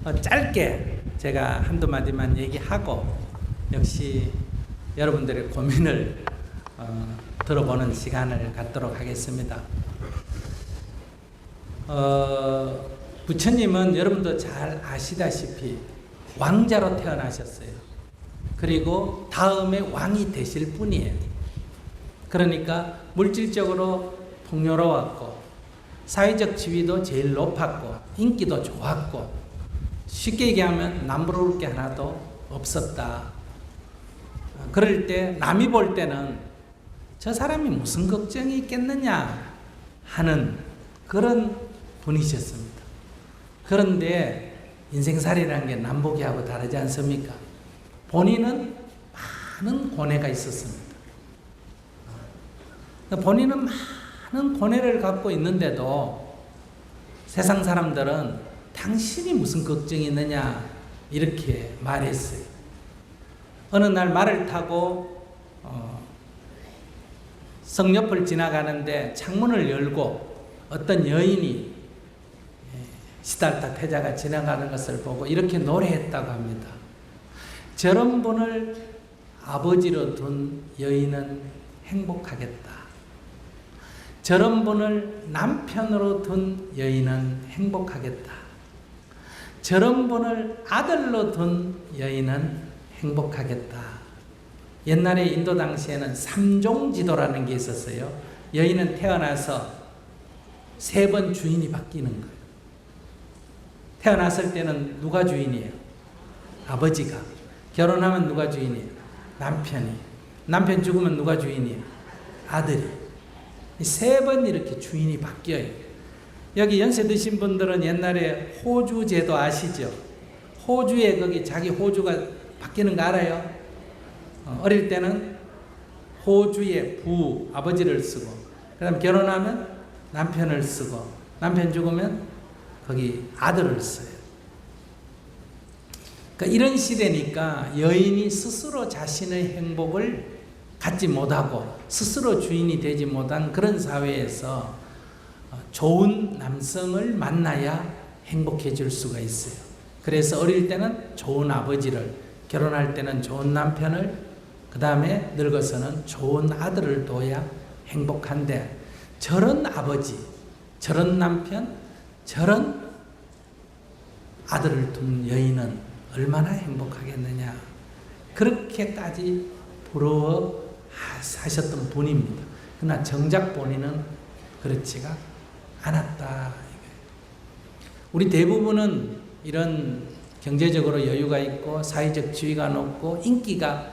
짧게 제가 한두 마디만 얘기하고 역시 여러분들의 고민을 들어보는 시간을 갖도록 하겠습니다. 부처님은 여러분도 잘 아시다시피 왕자로 태어나셨어요. 그리고 다음에 왕이 되실 분이에요. 그러니까 물질적으로 풍요로웠고 사회적 지위도 제일 높았고 인기도 좋았고 쉽게 얘기하면 남부러울 게 하나도 없었다. 그럴 때 남이 볼 때는 저 사람이 무슨 걱정이 있겠느냐 하는 그런 분이셨습니다. 그런데 인생살이라는 게 남보기하고 다르지 않습니까? 본인은 많은 고뇌가 있었습니다. 본인은 많은 고뇌를 갖고 있는데도 세상 사람들은 당신이 무슨 걱정이 있느냐 이렇게 말했어요. 어느 날 말을 타고 성 옆을 지나가는데 창문을 열고 어떤 여인이 시달타 태자가 지나가는 것을 보고 이렇게 노래했다고 합니다. 저런 분을 아버지로 둔 여인은 행복하겠다. 저런 분을 남편으로 둔 여인은 행복하겠다. 저런 분을 아들로 둔 여인은 행복하겠다. 옛날에 인도 당시에는 삼종지도라는 게 있었어요. 여인은 태어나서 3번 주인이 바뀌는 거예요. 태어났을 때는 누가 주인이에요? 아버지가. 결혼하면 누가 주인이에요? 남편이. 남편 죽으면 누가 주인이에요? 아들이. 3번 이렇게 주인이 바뀌어요. 여기 연세 드신 분들은 옛날에 호주 제도 아시죠? 호주에 거기 자기 호주가 바뀌는 거 알아요? 어릴 때는 호주의 부, 아버지를 쓰고, 그 다음 결혼하면 남편을 쓰고, 남편 죽으면 거기 아들을 써요. 그러니까 이런 시대니까 여인이 스스로 자신의 행복을 갖지 못하고 스스로 주인이 되지 못한 그런 사회에서 좋은 남성을 만나야 행복해질 수가 있어요. 그래서 어릴 때는 좋은 아버지를, 결혼할 때는 좋은 남편을, 그 다음에 늙어서는 좋은 아들을 둬야 행복한데 저런 아버지, 저런 남편, 저런 아들을 둔 여인은 얼마나 행복하겠느냐. 그렇게까지 부러워 하셨던 분입니다. 그러나 정작 본인은 그렇지가 않았다. 우리 대부분은 이런 경제적으로 여유가 있고 사회적 지위가 높고 인기가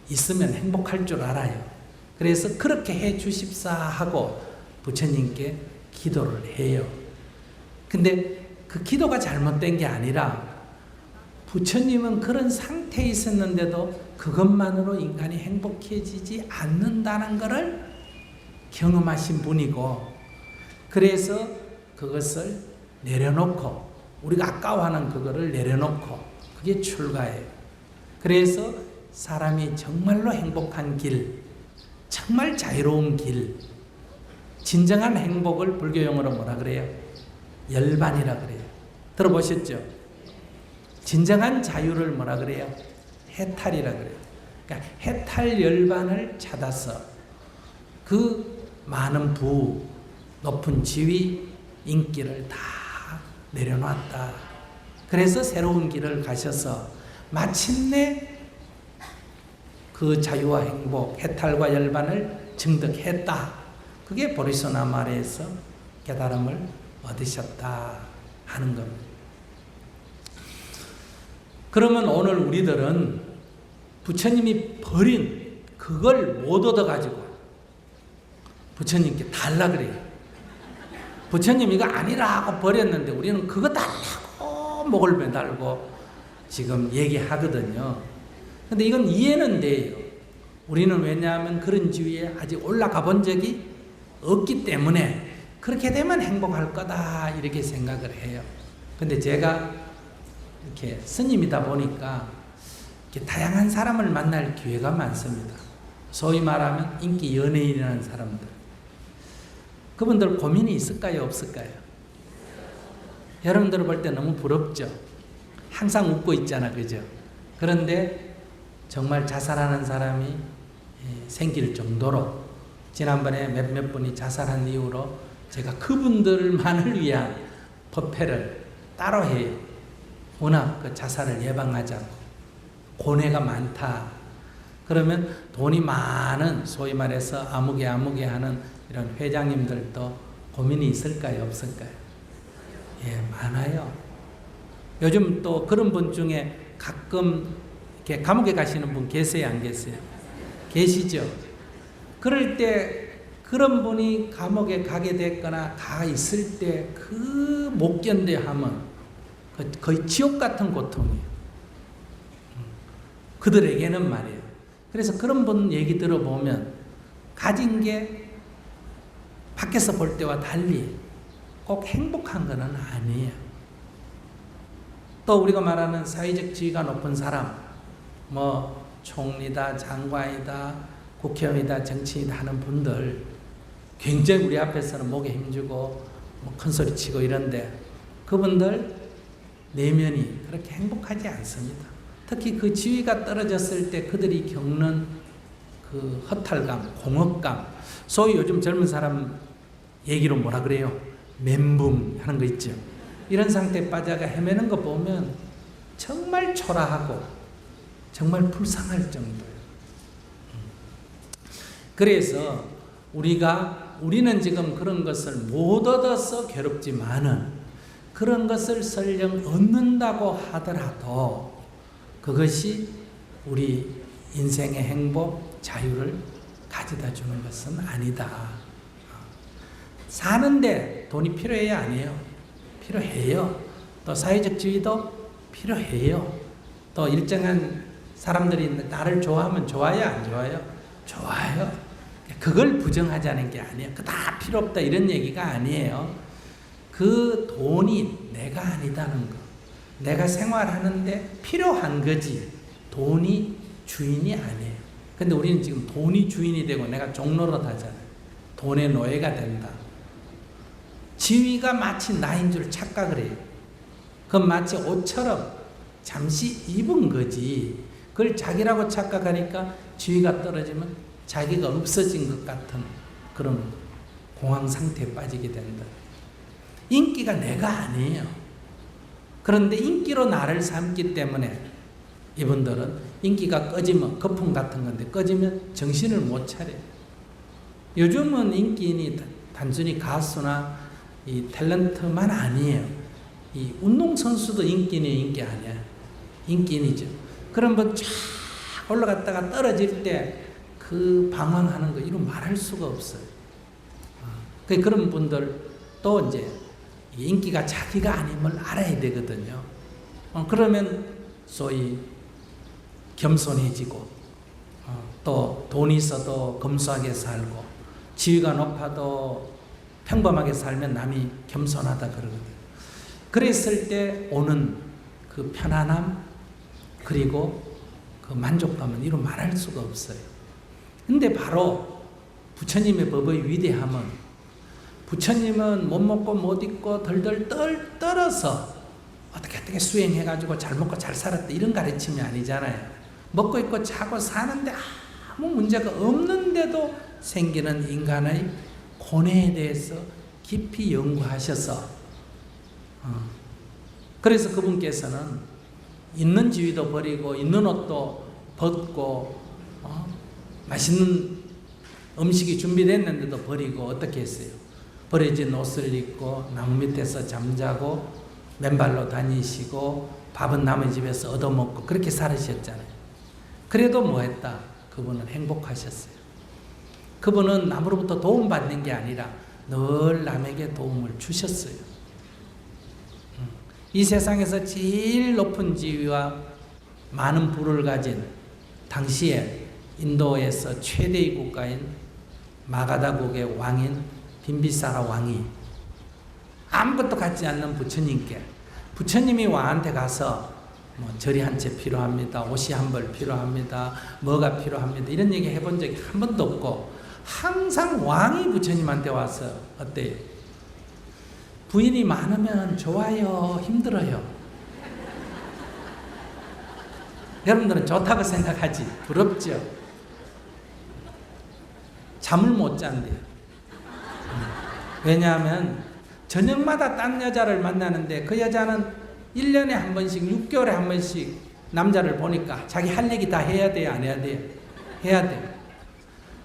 있으면 행복할 줄 알아요. 그래서 그렇게 해 주십사 하고 부처님께 기도를 해요. 근데 그 기도가 잘못된 게 아니라 부처님은 그런 상태에 있었는데도 그것만으로 인간이 행복해지지 않는다는 것을 경험하신 분이고, 그래서 그것을 내려놓고, 우리가 아까워하는 그거를 내려놓고, 그게 출가예요. 그래서 사람이 정말로 행복한 길, 정말 자유로운 길, 진정한 행복을 불교용어로 뭐라 그래요? 열반이라 그래요. 들어보셨죠? 진정한 자유를 뭐라 그래요? 해탈이라 그래요. 그러니까 해탈 열반을 찾아서 그 많은 부, 높은 지위, 인기를 다 내려놨다. 그래서 새로운 길을 가셔서 마침내 그 자유와 행복, 해탈과 열반을 증득했다. 그게 보리소나마레에서 깨달음을 얻으셨다 하는 겁니다. 그러면 오늘 우리들은 부처님이 버린 그걸 못 얻어가지고 부처님께 달라 그래요. 부처님 이거 아니라고 버렸는데 우리는 그거 달라고 목을 매달고 지금 얘기하거든요. 근데 이건 이해는 돼요. 우리는 왜냐하면 그런 지위에 아직 올라가 본 적이 없기 때문에 그렇게 되면 행복할 거다 이렇게 생각을 해요. 근데 제가 이렇게 스님이다 보니까 이렇게 다양한 사람을 만날 기회가 많습니다. 소위 말하면 인기 연예인이라는 사람들. 그분들 고민이 있을까요? 없을까요? 여러분들 볼 때 너무 부럽죠? 항상 웃고 있잖아, 그죠? 그런데 정말 자살하는 사람이 생길 정도로 지난번에 몇몇 분이 자살한 이후로 제가 그분들만을 위한 법회를 따로 해요. 워낙 그 자살을 예방하자고. 고뇌가 많다. 그러면 돈이 많은 소위 말해서 아무개 하는 이런 회장님들도 고민이 있을까요? 없을까요? 예, 많아요. 요즘 또 그런 분 중에 가끔 이렇게 감옥에 가시는 분 계세요? 안 계세요? 계시죠? 그럴 때 그런 분이 감옥에 가게 됐거나 가 있을 때 그 못 견뎌 하면 거의 지옥 같은 고통이에요. 그들에게는 말이에요. 그래서 그런 분 얘기 들어보면 가진 게 밖에서 볼 때와 달리 꼭 행복한 건 아니에요. 또 우리가 말하는 사회적 지위가 높은 사람, 뭐 총리다, 장관이다, 국회의원이다, 정치인이다 하는 분들 굉장히 우리 앞에서는 목에 힘주고 뭐 큰소리 치고 이런데 그분들 내면이 그렇게 행복하지 않습니다. 특히 그 지위가 떨어졌을 때 그들이 겪는 그 허탈감, 공허감, 소위 요즘 젊은 사람 얘기로 뭐라 그래요? 멘붕 하는 거 있죠. 이런 상태에 빠져가 헤매는 거 보면 정말 초라하고 정말 불쌍할 정도예요. 그래서 우리는 지금 그런 것을 못 얻어서 괴롭지만은 그런 것을 설령 얻는다고 하더라도 그것이 우리 인생의 행복, 자유를 가져다 주는 것은 아니다. 사는데 돈이 필요해요? 아니에요? 필요해요. 또 사회적 지위도 필요해요. 또 일정한 사람들이 나를 좋아하면 좋아요? 안 좋아요? 좋아요. 그걸 부정하자는 게 아니에요. 그 다 필요 없다 이런 얘기가 아니에요. 그 돈이 내가 아니다는 거. 내가 생활하는데 필요한 거지. 돈이 주인이 아니에요. 근데 우리는 지금 돈이 주인이 되고 내가 종노릇 하잖아요. 돈의 노예가 된다. 지위가 마치 나인 줄 착각을 해요. 그건 마치 옷처럼 잠시 입은 거지. 그걸 자기라고 착각하니까 지위가 떨어지면 자기가 없어진 것 같은 그런 공황 상태에 빠지게 된다. 인기가 내가 아니에요. 그런데 인기로 나를 삼기 때문에 이분들은 인기가 꺼지면 거품 같은 건데 꺼지면 정신을 못 차려요. 요즘은 인기인이 단순히 가수나 이 탤런트만 아니에요. 이 운동선수도 인기인이 인기 아니야. 인기인이죠. 그럼 뭐 쫙 올라갔다가 떨어질 때 그 방황하는 거 이거 말할 수가 없어요. 그런 분들 또 이제 인기가 자기가 아님을 알아야 되거든요. 그러면 소위 겸손해지고 또 돈이 있어도 검소하게 살고 지위가 높아도 평범하게 살면 남이 겸손하다 그러거든요. 그랬을 때 오는 그 편안함 그리고 그 만족감은 이루 말할 수가 없어요. 근데 바로 부처님의 법의 위대함은 부처님은 못 먹고 못 입고 덜덜 떨어서 어떻게 수행해가지고 잘 먹고 잘 살았다 이런 가르침이 아니잖아요. 먹고 입고 자고 사는데 아무 문제가 없는데도 생기는 인간의 고뇌에 대해서 깊이 연구하셔서 그래서 그분께서는 있는 지위도 버리고 있는 옷도 벗고 맛있는 음식이 준비됐는데도 버리고 어떻게 했어요? 버려진 옷을 입고 나무 밑에서 잠자고 맨발로 다니시고 밥은 남의 집에서 얻어먹고 그렇게 살으셨잖아요. 그래도 뭐 했다? 그분은 행복하셨어요. 그분은 남으로부터 도움받는 게 아니라 늘 남에게 도움을 주셨어요. 이 세상에서 제일 높은 지위와 많은 부를 가진 당시에 인도에서 최대의 국가인 마가다국의 왕인 빈비사라 왕이 아무것도 갖지 않는 부처님께 부처님이 왕한테 가서 뭐 절이 한 채 필요합니다. 옷이 한 벌 필요합니다. 뭐가 필요합니다. 이런 얘기 해본 적이 한 번도 없고 항상 왕이 부처님한테 와서 어때요? 부인이 많으면 좋아요, 힘들어요? 여러분들은 좋다고 생각하지. 부럽죠? 잠을 못 잔대요. 왜냐하면 저녁마다 딴 여자를 만나는데 그 여자는 1년에 한 번씩, 6개월에 한 번씩 남자를 보니까 자기 할 얘기 다 해야 돼요, 안 해야 돼요? 해야 돼요.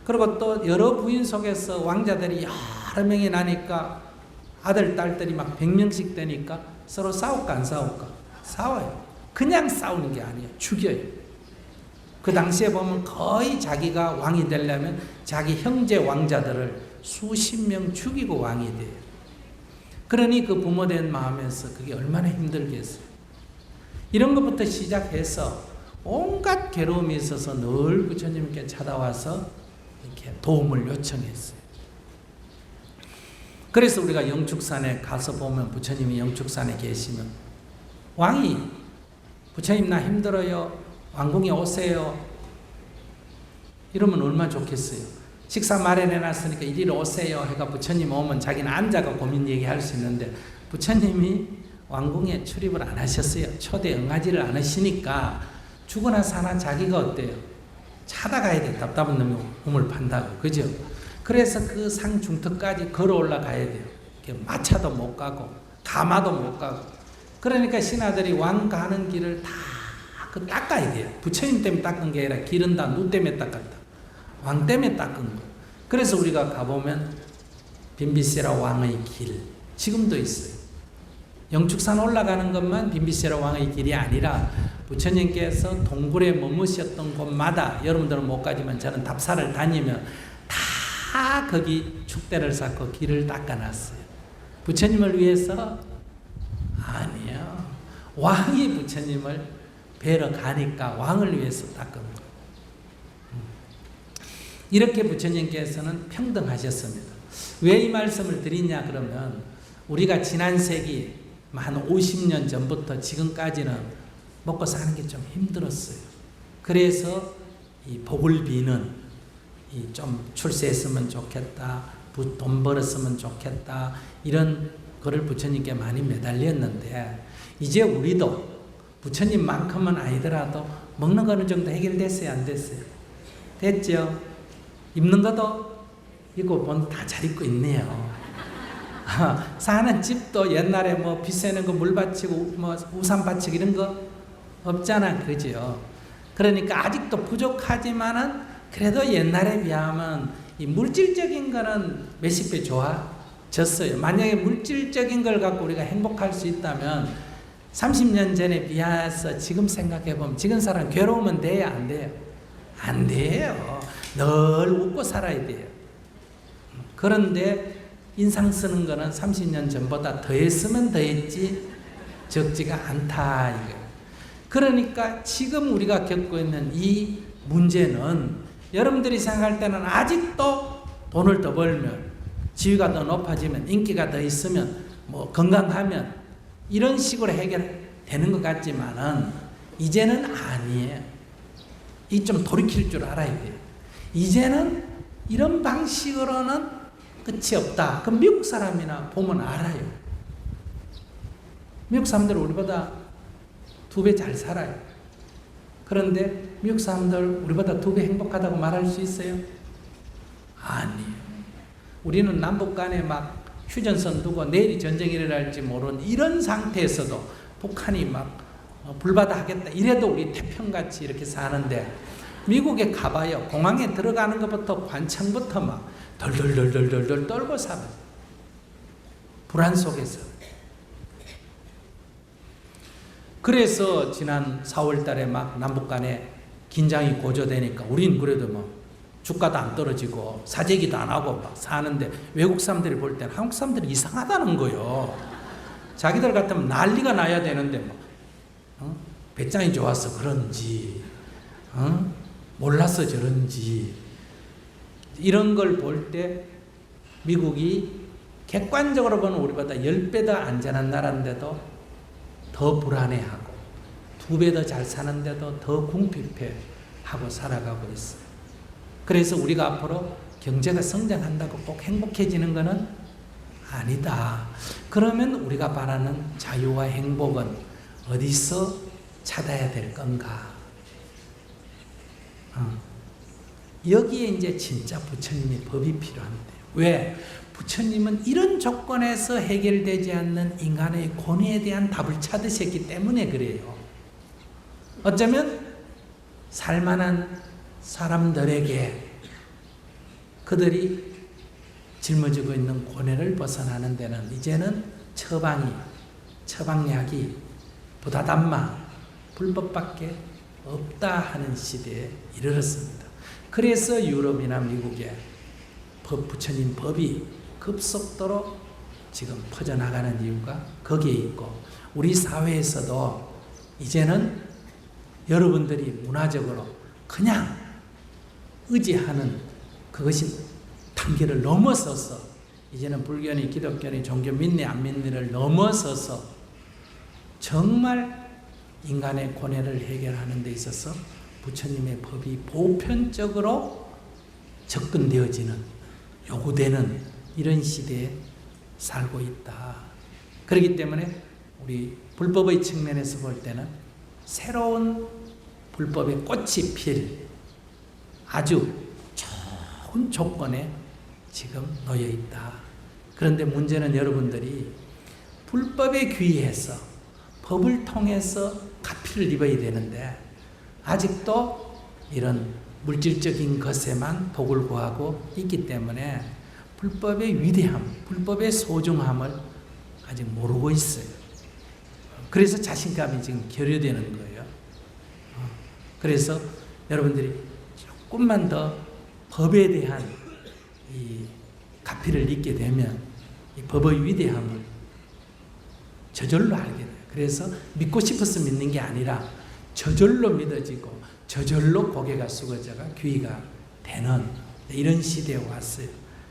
그리고 또 여러 부인 속에서 왕자들이 여러 명이 나니까 아들, 딸들이 막 100명씩 되니까 서로 싸울까 안 싸울까? 싸워요. 그냥 싸우는 게 아니에요. 죽여요. 그 당시에 보면 거의 자기가 왕이 되려면 자기 형제 왕자들을 수십 명 죽이고 왕이 돼요. 그러니 그 부모된 마음에서 그게 얼마나 힘들겠어요. 이런 것부터 시작해서 온갖 괴로움이 있어서 늘 부처님께 찾아와서 이렇게 도움을 요청했어요. 그래서 우리가 영축산에 가서 보면 부처님이 영축산에 계시면 왕이 부처님 나 힘들어요. 왕궁에 오세요. 이러면 얼마나 좋겠어요. 식사 마련해놨으니까 이리로 오세요. 해가 부처님 오면 자기는 앉아가 고민 얘기할 수 있는데 부처님이 왕궁에 출입을 안 하셨어요. 초대 응하지를 않으시니까 죽으나 사나 자기가 어때요? 찾아가야 돼. 답답한 놈이 우물 판다고. 그죠? 그래서 그 상 중턱까지 걸어 올라가야 돼요. 마차도 못 가고 가마도 못 가고. 그러니까 신하들이 왕 가는 길을 다 닦아야 돼요. 부처님 때문에 닦은 게 아니라 길은 다 누 때문에 닦았다. 왕 때문에 닦은 거. 그래서 우리가 가보면 빈비세라 왕의 길 지금도 있어요. 영축산 올라가는 것만 빈비세라 왕의 길이 아니라 부처님께서 동굴에 머무셨던 곳마다 여러분들은 못 가지만 저는 답사를 다니면 다 거기 축대를 쌓고 길을 닦아놨어요. 부처님을 위해서? 아니요. 왕이 부처님을 뵈러 가니까 왕을 위해서 닦은 거예요. 이렇게 부처님께서는 평등하셨습니다. 왜 이 말씀을 드리냐 그러면 우리가 지난 세기 한 50년 전부터 지금까지는 먹고 사는 게 좀 힘들었어요. 그래서 이 복을 비는 좀 출세했으면 좋겠다, 돈 벌었으면 좋겠다 이런 거를 부처님께 많이 매달렸는데 이제 우리도 부처님만큼은 아니더라도 먹는 거는 정도 해결됐어요, 안 됐어요? 됐죠? 입는 것도 입고 보면 다 잘 입고 있네요. 사는 집도 옛날에 뭐 비세는 거 물 받치고 뭐 우산 받치고 이런 거 없잖아, 그죠? 그러니까 아직도 부족하지만은 그래도 옛날에 비하면 이 물질적인 거는 몇십 배 좋아졌어요. 만약에 물질적인 걸 갖고 우리가 행복할 수 있다면 30년 전에 비해서 지금 생각해 보면 지금 사람 괴로우면 돼요, 안 돼요? 안 돼요. 늘 웃고 살아야 돼요. 그런데 인상 쓰는 거는 30년 전보다 더 했으면 더 했지 적지가 않다 이거예요. 그러니까 지금 우리가 겪고 있는 이 문제는 여러분들이 생각할 때는 아직도 돈을 더 벌면 지위가 더 높아지면 인기가 더 있으면 뭐 건강하면 이런 식으로 해결되는 것 같지만은 이제는 아니에요. 이 좀 돌이킬 줄 알아야 돼요. 이제는 이런 방식으로는 끝이 없다. 그럼 미국 사람이나 보면 알아요. 미국 사람들 우리보다 2배 잘 살아요. 그런데 미국 사람들 우리보다 2배 행복하다고 말할 수 있어요? 아니에요. 우리는 남북 간에 막 휴전선 두고 내일이 전쟁이 일어날지 모르는 이런 상태에서도 북한이 막 불바다 하겠다 이래도 우리 태평같이 이렇게 사는데 미국에 가봐요. 공항에 들어가는 것부터 관청부터 막 덜덜덜덜덜 떨고 살아요. 불안 속에서. 그래서 지난 4월 달에 막 남북 간에 긴장이 고조되니까 우린 그래도 뭐 주가도 안 떨어지고 사재기도 안 하고 막 사는데 외국 사람들이 볼 때는 한국 사람들이 이상하다는 거예요. 자기들 같으면 난리가 나야 되는데 뭐 배짱이 좋아서 그런지 몰라서 저런지 이런 걸 볼 때 미국이 객관적으로 보면 우리보다 10배 더 안전한 나라인데도 더 불안해하고 2배 더 잘 사는데도 더 궁핍해하고 살아가고 있어요. 그래서 우리가 앞으로 경제가 성장한다고 꼭 행복해지는 것은 아니다. 그러면 우리가 바라는 자유와 행복은 어디서 찾아야 될 건가? 여기에 이제 진짜 부처님의 법이 필요한데, 왜? 부처님은 이런 조건에서 해결되지 않는 인간의 고뇌에 대한 답을 찾으셨기 때문에 그래요. 어쩌면 살만한 사람들에게 그들이 짊어지고 있는 고뇌를 벗어나는 데는 이제는 처방약이 부다담마 불법밖에 없다 하는 시대에 이르렀습니다. 그래서 유럽이나 미국의 부처님 법이 급속도로 지금 퍼져나가는 이유가 거기에 있고, 우리 사회에서도 이제는 여러분들이 문화적으로 그냥 의지하는 그것이 단계를 넘어서서, 이제는 불교니 기독교니 종교 믿니 안 믿니를 넘어서서 정말 인간의 고뇌를 해결하는 데 있어서 부처님의 법이 보편적으로 접근되어지는, 요구되는 이런 시대에 살고 있다. 그렇기 때문에 우리 불법의 측면에서 볼 때는 새로운 불법의 꽃이 필 아주 좋은 조건에 지금 놓여 있다. 그런데 문제는 여러분들이 불법에 귀의해서 법을 통해서 가피를 입어야 되는데, 아직도 이런 물질적인 것에만 복을 구하고 있기 때문에 불법의 위대함, 불법의 소중함을 아직 모르고 있어요. 그래서 자신감이 지금 결여되는 거예요. 그래서 여러분들이 조금만 더 법에 대한 이 가피를 잊게 되면 이 법의 위대함을 저절로 알게 돼요. 그래서 믿고 싶어서 믿는 게 아니라 저절로 믿어지고 저절로 고개가 숙어져가 귀의가 되는 이런 시대에 왔어요.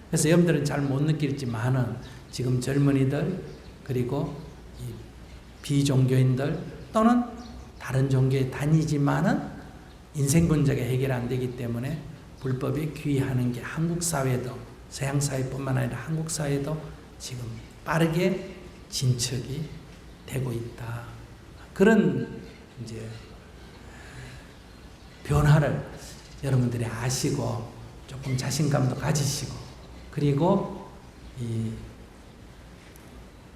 그래서 여러분들은 잘 못 느낄지만은 지금 젊은이들 그리고 이 비종교인들 또는 다른 종교에 다니지만은 인생 문제가 해결 안 되기 때문에 불법에 귀의하는 게 한국 사회도, 서양 사회뿐만 아니라 한국 사회도 지금 빠르게 진척이 되고 있다. 그런 이제 변화를 여러분들이 아시고 조금 자신감도 가지시고, 그리고 이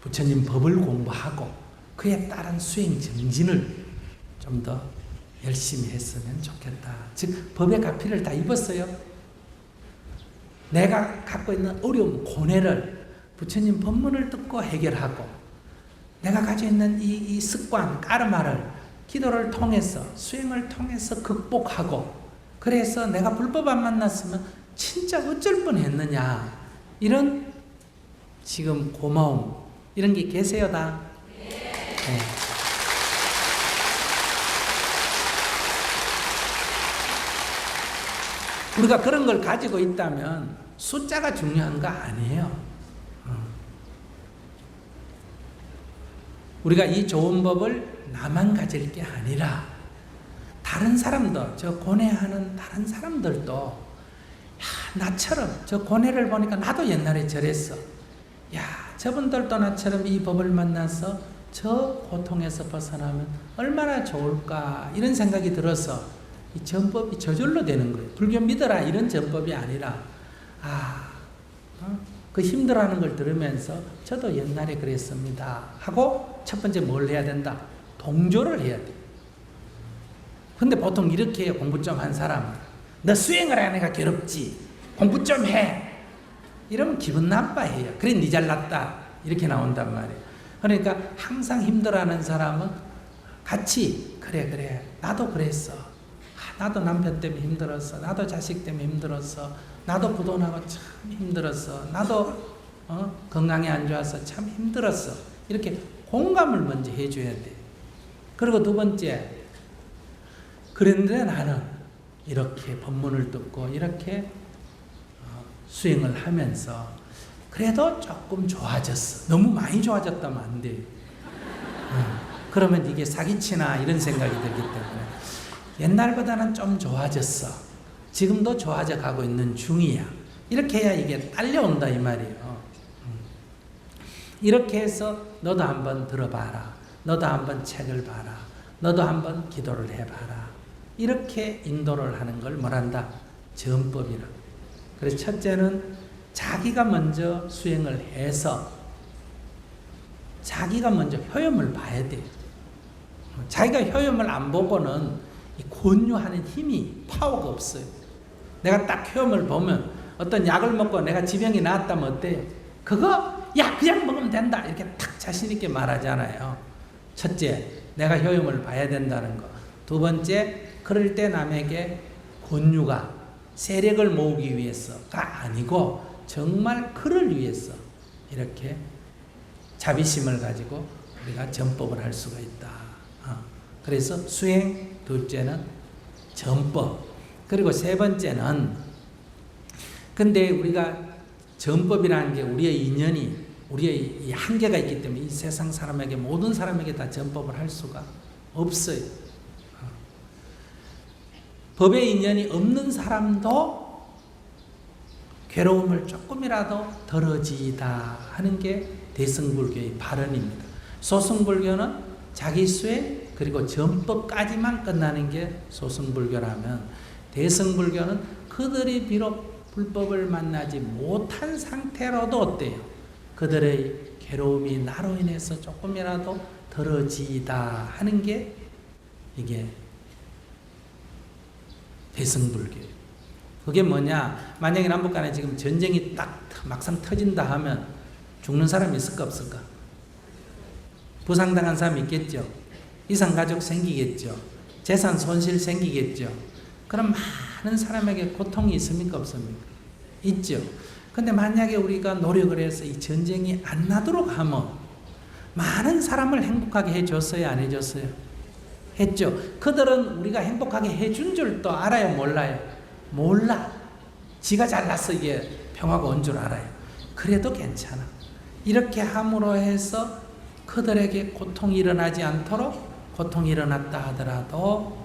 부처님 법을 공부하고 그에 따른 수행 정진을 좀 더 열심히 했으면 좋겠다. 즉 법의 가피를 다 입었어요. 내가 갖고 있는 어려움, 고뇌를 부처님 법문을 듣고 해결하고, 내가 가지고 있는 이 습관, 까르마를 기도를 통해서, 수행을 통해서 극복하고, 그래서 내가 불법 안 만났으면 진짜 어쩔 뻔했느냐, 이런 지금 고마움, 이런 게 계세요 다? 네. 우리가 그런 걸 가지고 있다면 숫자가 중요한 거 아니에요. 우리가 이 좋은 법을 나만 가질 게 아니라 다른 사람도, 저 고뇌하는 다른 사람들도, 야, 나처럼 저 고뇌를 보니까 나도 옛날에 저랬어. 야, 저분들도 나처럼 이 법을 만나서 저 고통에서 벗어나면 얼마나 좋을까, 이런 생각이 들어서 이 전법이 저절로 되는 거예요. 불교 믿어라 이런 전법이 아니라, 그 힘들어하는 걸 들으면서 저도 옛날에 그랬습니다 하고 첫 번째 뭘 해야 된다? 동조를 해야 돼. 근데 보통 이렇게 공부 좀 한 사람, 너 수행을 안 해가 괴롭지, 공부 좀 해, 이러면 기분 나빠해요. 그래 니 잘났다, 이렇게 나온단 말이에요. 그러니까 항상 힘들어하는 사람은 같이 그래 나도 그랬어, 나도 남편 때문에 힘들었어, 나도 자식 때문에 힘들었어, 나도 부도나고 참 힘들었어, 나도 건강이 안 좋아서 참 힘들었어, 이렇게 공감을 먼저 해줘야 돼. 그리고 두 번째, 그런데 나는 이렇게 법문을 듣고 이렇게 수행을 하면서 그래도 조금 좋아졌어. 너무 많이 좋아졌다면 안 돼. 그러면 이게 사기치나 이런 생각이 들기 때문에 옛날보다는 좀 좋아졌어, 지금도 좋아져 가고 있는 중이야, 이렇게 해야 이게 딸려온다 이 말이에요. 이렇게 해서 너도 한번 들어봐라. 너도 한번 책을 봐라. 너도 한번 기도를 해봐라. 이렇게 인도를 하는 걸 뭐란다? 전법이라. 그래서 첫째는 자기가 먼저 수행을 해서 자기가 먼저 효험을 봐야 돼요. 자기가 효험을 안 보고는 권유하는 힘이, 파워가 없어요. 내가 딱 효험을 보면 어떤 약을 먹고 내가 지병이 나았다면 어때요? 그거 야 그냥 먹으면 된다 이렇게 탁 자신 있게 말하잖아요. 첫째, 내가 효험을 봐야 된다는 거. 두 번째, 그럴 때 남에게 권유가 세력을 모으기 위해서가 아니고 정말 그를 위해서 이렇게 자비심을 가지고 우리가 전법을 할 수가 있다. 그래서 수행, 둘째는 전법, 그리고 세 번째는 근데 우리가 전법이라는 게 우리의 인연이 우리의 이 한계가 있기 때문에 이 세상 사람에게 모든 사람에게 다 전법을 할 수가 없어요. 법의 인연이 없는 사람도 괴로움을 조금이라도 덜어지이다 하는 게 대승불교의 발언입니다. 소승불교는 자기 수행 그리고 전법까지만 끝나는 게 소승불교라면 대승불교는 그들이 비록 불법을 만나지 못한 상태로도 어때요? 그들의 괴로움이 나로 인해서 조금이라도 덜어지이다 하는 게 이게 대승불교예요. 그게 뭐냐? 만약에 남북간에 지금 전쟁이 딱 막상 터진다 하면 죽는 사람이 있을까 없을까? 부상당한 사람이 있겠죠. 이산가족 생기겠죠. 재산 손실 생기겠죠. 그럼 많은 사람에게 고통이 있습니까 없습니까? 있죠. 근데 만약에 우리가 노력을 해서 이 전쟁이 안 나도록 하면 많은 사람을 행복하게 해줬어요 안 해줬어요? 했죠. 그들은 우리가 행복하게 해준 줄도 알아요 몰라요? 몰라. 지가 잘났어 이게 평화가 온 줄 알아요. 그래도 괜찮아. 이렇게 함으로 해서 그들에게 고통이 일어나지 않도록 고통이 일어났다 하더라도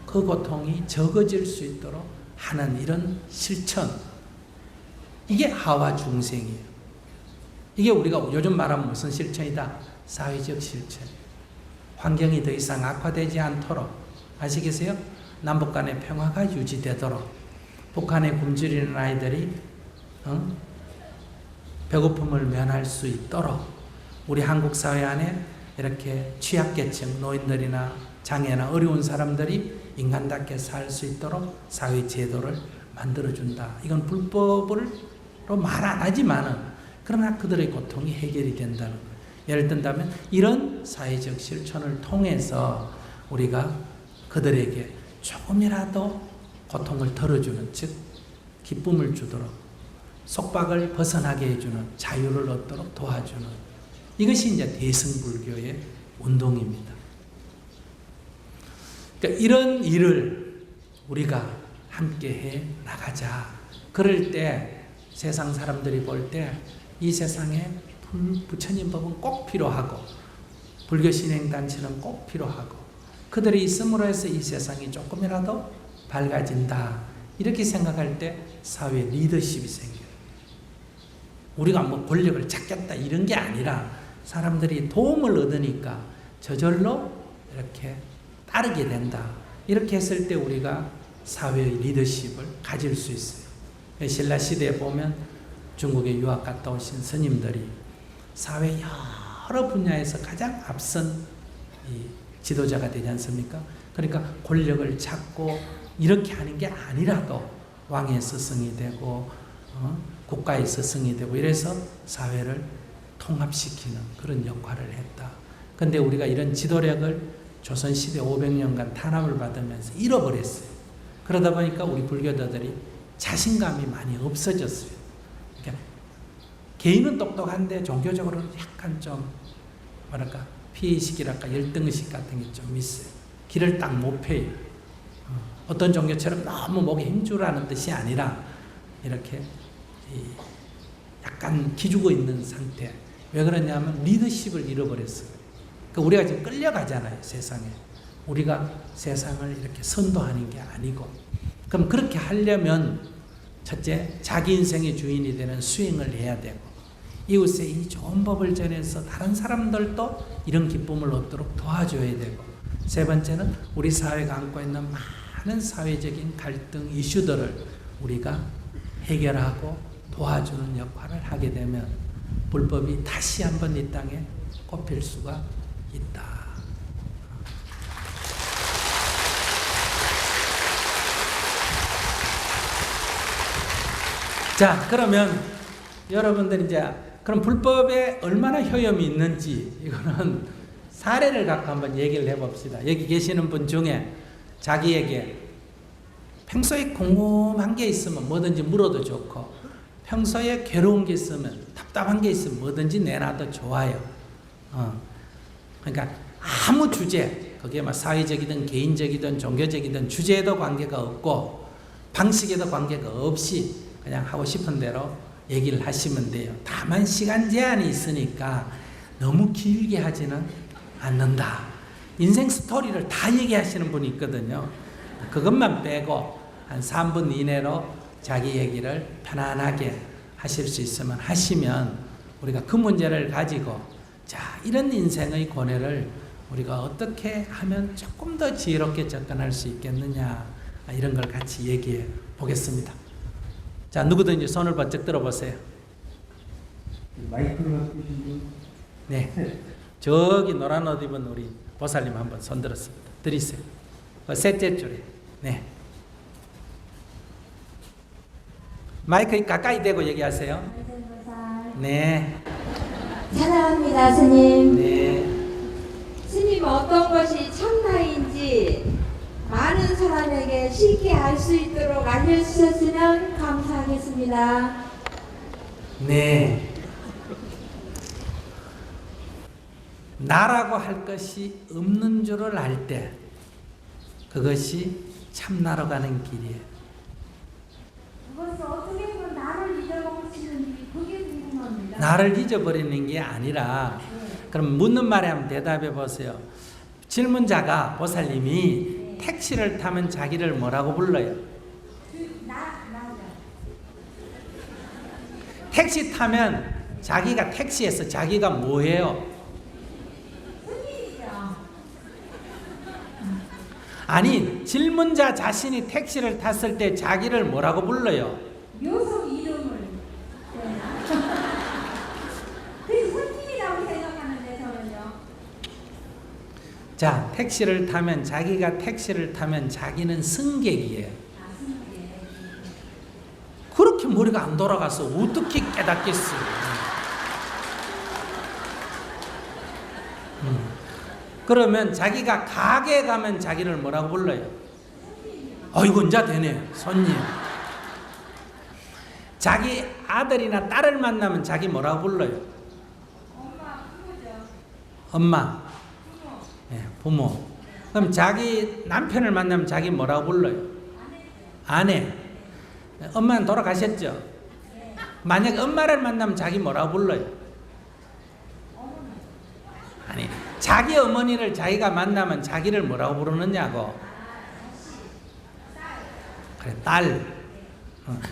그 고통이 적어질 수 있도록 하는 이런 실천, 이게 하와 중생이에요. 이게 우리가 요즘 말하면 무슨 실천이다? 사회적 실천. 환경이 더 이상 악화되지 않도록 아시겠어요? 남북 간의 평화가 유지되도록 북한에 굶주리는 아이들이 배고픔을 면할 수 있도록 우리 한국 사회 안에 이렇게 취약계층, 노인들이나 장애나 어려운 사람들이 인간답게 살 수 있도록 사회 제도를 만들어준다. 이건 불법으로 말 안 하지만은 그러나 그들의 고통이 해결이 된다는 거예요. 예를 든다면 이런 사회적 실천을 통해서 우리가 그들에게 조금이라도 고통을 덜어주는, 즉 기쁨을 주도록 속박을 벗어나게 해주는, 자유를 얻도록 도와주는, 이것이 이제 대승불교의 운동입니다. 그러니까 이런 일을 우리가 함께 해 나가자. 그럴 때 세상 사람들이 볼 때 이 세상에 부처님 법은 꼭 필요하고 불교 신행단체는 꼭 필요하고 그들이 있음으로 해서 이 세상이 조금이라도 밝아진다. 이렇게 생각할 때 사회 리더십이 생겨요. 우리가 뭐 권력을 찾겠다 이런 게 아니라 사람들이 도움을 얻으니까 저절로 이렇게 따르게 된다. 이렇게 했을 때 우리가 사회의 리더십을 가질 수 있어요. 신라 시대에 보면 중국에 유학 갔다 오신 스님들이 사회 여러 분야에서 가장 앞선 이 지도자가 되지 않습니까? 그러니까 권력을 찾고 이렇게 하는 게 아니라도 왕의 스승이 되고 국가의 스승이 되고 이래서 사회를 통합시키는 그런 역할을 했다. 그런데 우리가 이런 지도력을 조선시대 500년간 탄압을 받으면서 잃어버렸어요. 그러다 보니까 우리 불교도들이 자신감이 많이 없어졌어요. 그러니까 개인은 똑똑한데 종교적으로 약간 좀 뭐랄까 피의식이랄까 열등의식 같은 게 좀 있어요. 길을 딱 못 펴요. 어떤 종교처럼 너무 목에 힘주라는 뜻이 아니라 이렇게 약간 기죽어 있는 상태. 왜 그러냐면 리더십을 잃어버렸어요. 그러니까 우리가 지금 끌려가잖아요, 세상에. 우리가 세상을 이렇게 선도하는 게 아니고. 그럼 그렇게 하려면 첫째, 자기 인생의 주인이 되는 수행을 해야 되고 이웃에 이 좋은 법을 전해서 다른 사람들도 이런 기쁨을 얻도록 도와줘야 되고, 세 번째는 우리 사회가 안고 있는 많은 사회적인 갈등 이슈들을 우리가 해결하고 도와주는 역할을 하게 되면 불법이 다시 한번 이 땅에 꼽힐 수가 있다. 자, 그러면 여러분들 이제 그럼 불법에 얼마나 효험이 있는지 이거는 사례를 갖고 한번 얘기를 해봅시다. 여기 계시는 분 중에 자기에게 평소에 궁금한 게 있으면 뭐든지 물어도 좋고, 평소에 괴로운 게 있으면, 답답한 게 있으면 뭐든지 내놔도 좋아요. 그러니까 아무 주제, 그게 뭐 사회적이든 개인적이든 종교적이든 주제에도 관계가 없고 방식에도 관계가 없이 그냥 하고 싶은 대로 얘기를 하시면 돼요. 다만 시간 제한이 있으니까 너무 길게 하지는 않는다. 인생 스토리를 다 얘기하시는 분이 있거든요. 그것만 빼고 한 3분 이내로 자기 얘기를 편안하게 하실 수 있으면 하시면, 우리가 그 문제를 가지고 자, 이런 인생의 고뇌를 우리가 어떻게 하면 조금 더 지혜롭게 접근할 수 있겠느냐, 이런 걸 같이 얘기해 보겠습니다. 자, 누구든지 손을 번쩍 들어보세요. 마이크를 갖고 계신 분? 네. 저기 노란 옷 입은 우리 보살님 한번 손 들었습니다. 드리세요. 셋째 줄에. 네. 마이크 가까이 대고 얘기하세요. 네. 사랑합니다, 스님. 네. 스님, 어떤 것이 참나인지 많은 사람에게 쉽게 알 수 있도록 알려주셨으면 감사하겠습니다. 네. 나라고 할 것이 없는 줄을 알 때 그것이 참나로 가는 길이에요. 그것을 어떻게 보면 나를 잊어먹을 수 있는지 그게 궁금합니다. 나를 잊어버리는 게 아니라, 그럼 묻는 말에 한번 대답해 보세요. 질문자가 보살님이 택시를 타면 자기를 뭐라고 불러요? 나죠. 택시 타면 자기가 택시에서 자기가 뭐예요? 스님이죠. 아니, 질문자 자신이 택시를 탔을 때 자기를 뭐라고 불러요? 묘성 이름을. 그게 스님이라고 생각하는데 저는요. 자, 택시를 타면 자기가 택시를 타면 자기는 승객이에요. 그렇게 머리가 안 돌아가서 어떻게 깨닫겠어요? 그러면 자기가 가게에 가면 자기를 뭐라고 불러요? 어이구, 이제 되네, 손님. 자기 아들이나 딸을 만나면 자기 뭐라고 불러요? 엄마, 부모죠. 엄마. 부모. 네, 부모. 그럼 자기 남편을 만나면 자기 뭐라고 불러요? 아내. 엄마는 돌아가셨죠? 만약 엄마를 만나면 자기 뭐라고 불러요? 아니, 자기 어머니를 자기가 만나면 자기를 뭐라고 부르느냐고. 그래, 딸.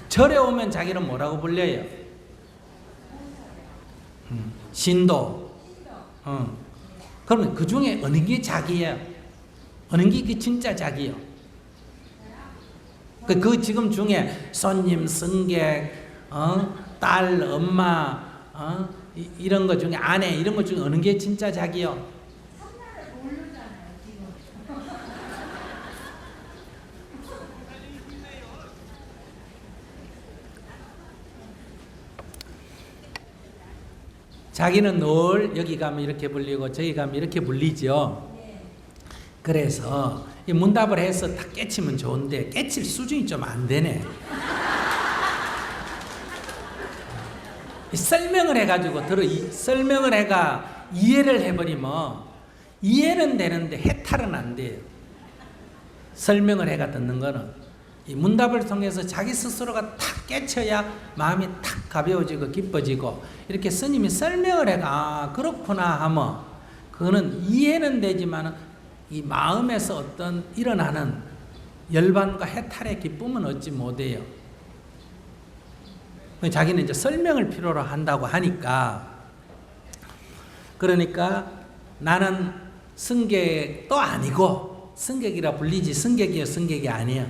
절에 오면 자기는 뭐라고 불려요? 신도. 그러면 그 중에 어느 게 자기예요? 어느 게 진짜 자기요? 그 지금 중에 손님, 승객, 딸, 엄마, 이런 것 중에 아내, 이런 것 중에 어느 게 진짜 자기요? 자기는 늘 여기 가면 이렇게 불리고 저기 가면 이렇게 불리죠. 그래서 이 문답을 해서 다 깨치면 좋은데 깨칠 수준이 좀 안 되네. 설명을 해가지고 설명을 해가 이해를 해버리면 이해는 되는데 해탈은 안 돼요. 설명을 해가 듣는 거는 이 문답을 통해서 자기 스스로가 탁 깨쳐야 마음이 탁 가벼워지고 기뻐지고, 이렇게 스님이 설명을 해가 아 그렇구나 하면 그거는 이해는 되지만 이 마음에서 어떤 일어나는 열반과 해탈의 기쁨은 얻지 못해요. 자기는 이제 설명을 필요로 한다고 하니까, 그러니까 나는 승객도 아니고, 승객이라 불리지 승객이요 승객이 아니에요.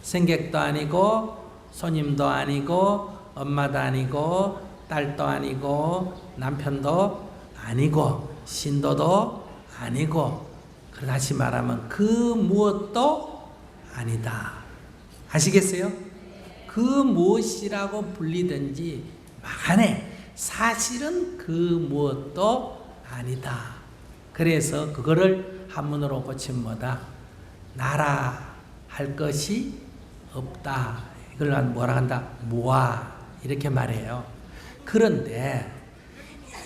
승객도 아니고 손님도 아니고 엄마도 아니고 딸도 아니고 남편도 아니고 신도도 아니고, 다시 말하면 그 무엇도 아니다. 아시겠어요? 그 무엇이라고 불리든지 간에 사실은 그 무엇도 아니다. 그래서 그거를 한문으로 고치면 뭐다? 나라 할 것이 없다. 이걸 뭐라 한다? 무아. 이렇게 말해요. 그런데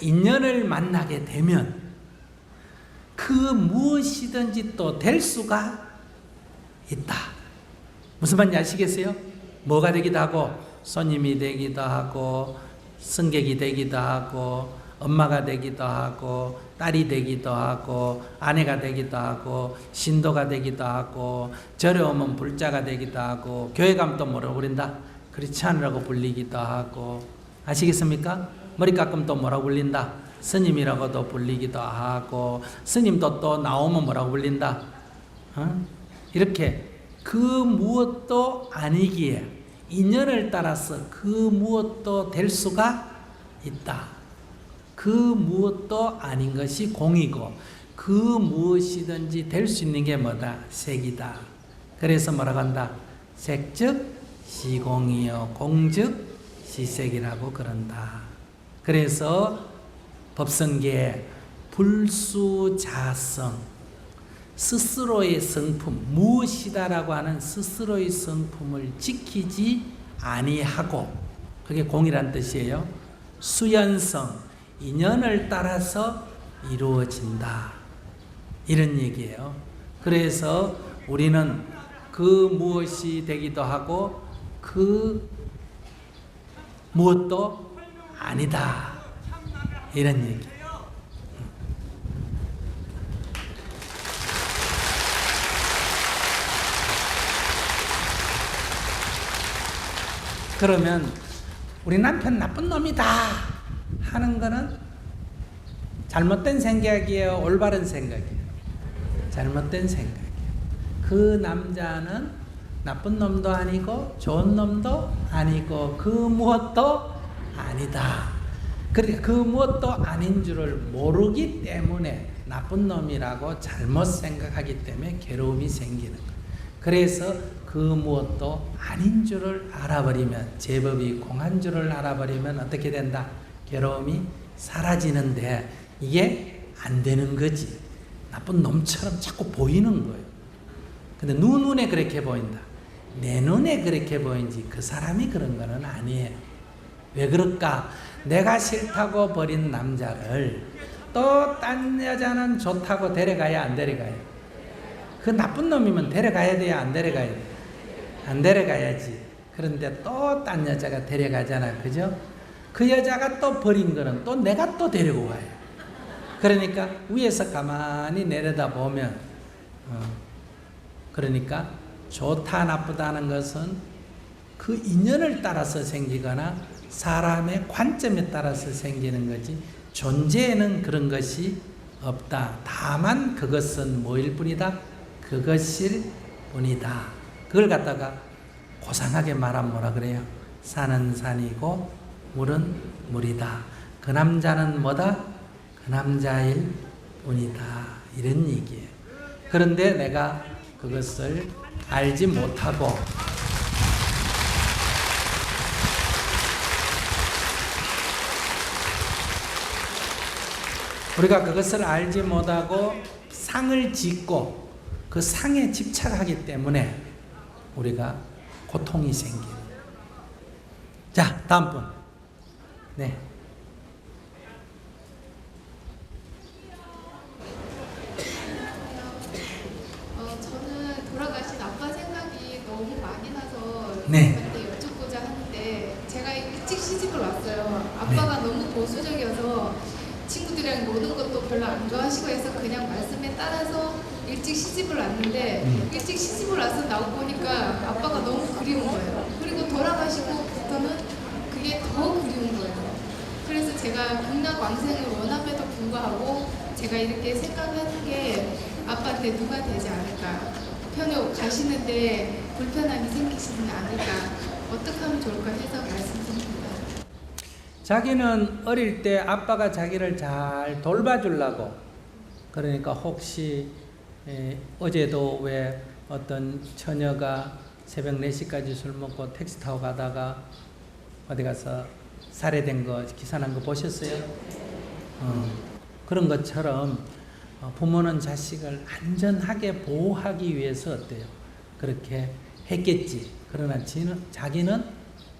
인연을 만나게 되면 그 무엇이든지 또 될 수가 있다. 무슨 말인지 아시겠어요? 뭐가 되기도 하고, 손님이 되기도 하고, 승객이 되기도 하고, 엄마가 되기도 하고, 딸이 되기도 하고, 아내가 되기도 하고, 신도가 되기도 하고, 절에 오면 불자가 되기도 하고, 교회 가면 또 뭐라고 부른다? 크리스찬이라고 불리기도 하고, 아시겠습니까? 머리 깎으면 또 뭐라고 불린다? 스님이라고도 불리기도 하고, 스님도 또 나오면 뭐라고 불린다? 이렇게 그 무엇도 아니기에 인연을 따라서 그 무엇도 될 수가 있다. 그 무엇도 아닌 것이 공이고, 그 무엇이든지 될 수 있는 게 뭐다? 색이다. 그래서 뭐라고 한다? 색즉 시공이요 공즉 시색이라고 그런다. 그래서 법성계에 불수자성, 스스로의 성품, 무엇이다라고 하는 스스로의 성품을 지키지 아니하고, 그게 공이란 뜻이에요. 수연성, 인연을 따라서 이루어진다. 이런 얘기예요. 그래서 우리는 그 무엇이 되기도 하고 그 무엇도 아니다. 이런 얘기예요. 그러면 우리 남편 나쁜 놈이다 하는 거는 잘못된 생각이에요? 올바른 생각이에요? 잘못된 생각이에요. 그 남자는 나쁜 놈도 아니고 좋은 놈도 아니고 그 무엇도 아니다. 그러니까 그 무엇도 아닌 줄을 모르기 때문에 나쁜 놈이라고 잘못 생각하기 때문에 괴로움이 생기는 거예요. 그래서 그 무엇도 아닌 줄을 알아버리면, 제법이 공한 줄을 알아버리면 어떻게 된다? 괴로움이 사라지는데 이게 안 되는 거지. 나쁜 놈처럼 자꾸 보이는 거예요. 근데 눈에 그렇게 보인다. 내 눈에 그렇게 보인지 그 사람이 그런 거는 아니에요. 왜 그럴까? 내가 싫다고 버린 남자를 또 딴 여자는 좋다고 데려가야 안 데려가요? 그 나쁜 놈이면 데려가야 돼요? 안 데려가야 돼요? 안 데려가야지. 그런데 또 딴 여자가 데려가잖아. 그죠? 그 여자가 또 버린 거는 또 내가 또 데리고 와요. 그러니까 위에서 가만히 내려다보면 그러니까 좋다 나쁘다는 것은 그 인연을 따라서 생기거나 사람의 관점에 따라서 생기는 거지, 존재에는 그런 것이 없다. 다만 그것은 뭐일 뿐이다? 그것일 뿐이다. 그걸 갖다가 고상하게 말하면 뭐라 그래요? 산은 산이고 물은 물이다. 그 남자는 뭐다? 그 남자일 뿐이다. 이런 얘기예요. 그런데 내가 그것을 알지 못하고 우리가 그것을 알지 못하고 상을 짓고 그 상에 집착하기 때문에 우리가 고통이 생기는 거예요. 자, 다음 분. 네. 저는 돌아가신 아빠 생각이 너무 많이 나서 네. 저한테 여쭙고자 하는데, 제가 일찍 시집을 왔어요. 아빠가 너무 보수적이어서 친구들이랑 노는 것도 별로 안 좋아하시고 해서 그냥 말씀에 따라서 일찍 시집을 왔는데, 일찍 시집을 와서 나오고 보니까 아빠가 너무 그리운 거예요. 그리고 돌아가시고부터는 그게 그게 더 그리운 거예요. 그래서 제가 극락왕생을 원함에도 불구하고 제가 이렇게 생각하는 게 아빠한테 누가 되지 않을까, 편에 가시는데 불편함이 생기시지 않을까, 어떻게 하면 좋을까 해서 말씀드립니다. 자기는 어릴 때 아빠가 자기를 잘 돌봐주려고, 그러니까 혹시 어제도 왜 어떤 처녀가 새벽 4시까지 술 먹고 택시 타고 가다가 어디 가서 살해된 거 기사 난 거 보셨어요? 그런 것처럼 부모는 자식을 안전하게 보호하기 위해서 어때요? 그렇게 했겠지. 그러나 자기는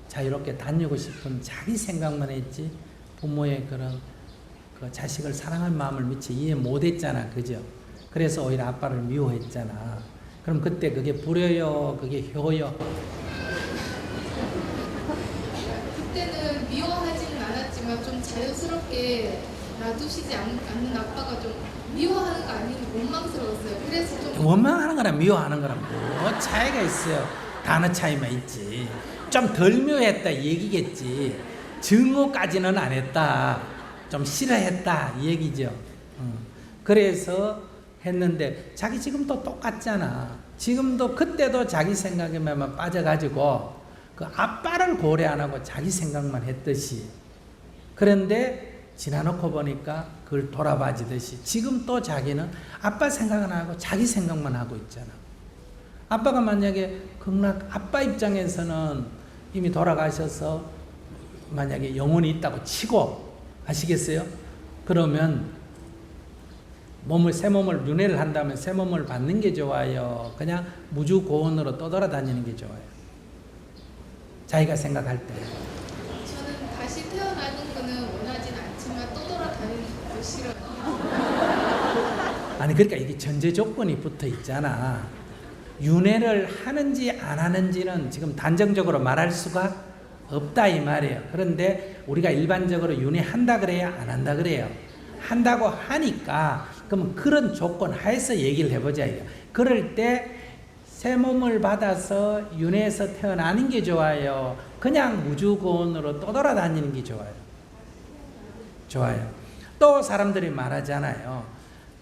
자유롭게 다니고 싶은 자기 생각만 했지 부모의 그런 그 자식을 사랑할 마음을 미처 이해 못했잖아, 그죠? 그래서 오히려 아빠를 미워했잖아. 그럼 그때 그게 불효요, 그게 효요? 그때는 미워하지는 않았지만 좀 자연스럽게 놔두시지 않는 아빠가 좀 미워하는 거 아니고 원망스러웠어요. 그래서 좀 원망하는 거랑 미워하는 거랑 뭐 차이가 있어요? 단어 차이만 있지. 좀 덜 미워했다 이 얘기겠지. 증오까지는 안 했다. 좀 싫어했다 이 얘기죠. 그래서 했는데 자기 지금도 똑같잖아. 지금도 그때도 자기 생각에만 빠져가지고 그 아빠를 고려 안 하고 자기 생각만 했듯이. 그런데 지나놓고 보니까 그걸 돌아봐지듯이 지금 또 자기는 아빠 생각 안 하고 자기 생각만 하고 있잖아. 아빠가 만약에 아빠 입장에서는 이미 돌아가셔서 만약에 영혼이 있다고 치고, 아시겠어요? 그러면 새 몸을 윤회를 한다면 새 몸을 받는 게 좋아요? 그냥 무주고원으로 떠돌아다니는 게 좋아요? 자기가 생각할 때. 저는 다시 태어나는 거는 원하진 않지만 떠돌아다니는 것도 싫어요. 아니 그러니까 이게 전제 조건이 붙어 있잖아. 윤회를 하는지 안 하는지는 지금 단정적으로 말할 수가 없다 이 말이에요. 그런데 우리가 일반적으로 윤회한다 그래요? 안 한다 그래요? 한다고 하니까 그럼 그런 조건 하에서 얘기를 해보자 이거. 그럴 때 새 몸을 받아서 윤회에서 태어나는 게 좋아요? 그냥 무주고원으로 떠돌아다니는 게 좋아요? 좋아요. 또 사람들이 말하잖아요.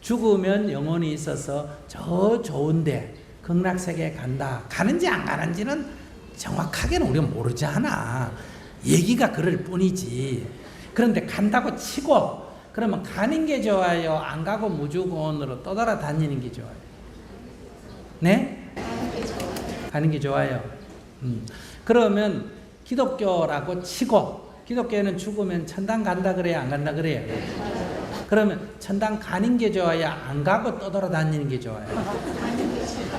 죽으면 영혼이 있어서 저 좋은데 극락세계에 간다. 가는지 안 가는지는 정확하게는 우리가 모르잖아. 얘기가 그럴 뿐이지. 그런데 간다고 치고 그러면 가는 게 좋아요? 안 가고 무주고원으로 떠돌아다니는 게 좋아요? 네? 가는 게 좋아요. 그러면 기독교라고 치고 기독교는 죽으면 천당 간다 그래요? 안 간다 그래요? 그러면 천당 가는 게 좋아요? 안 가고 떠돌아다니는 게 좋아요?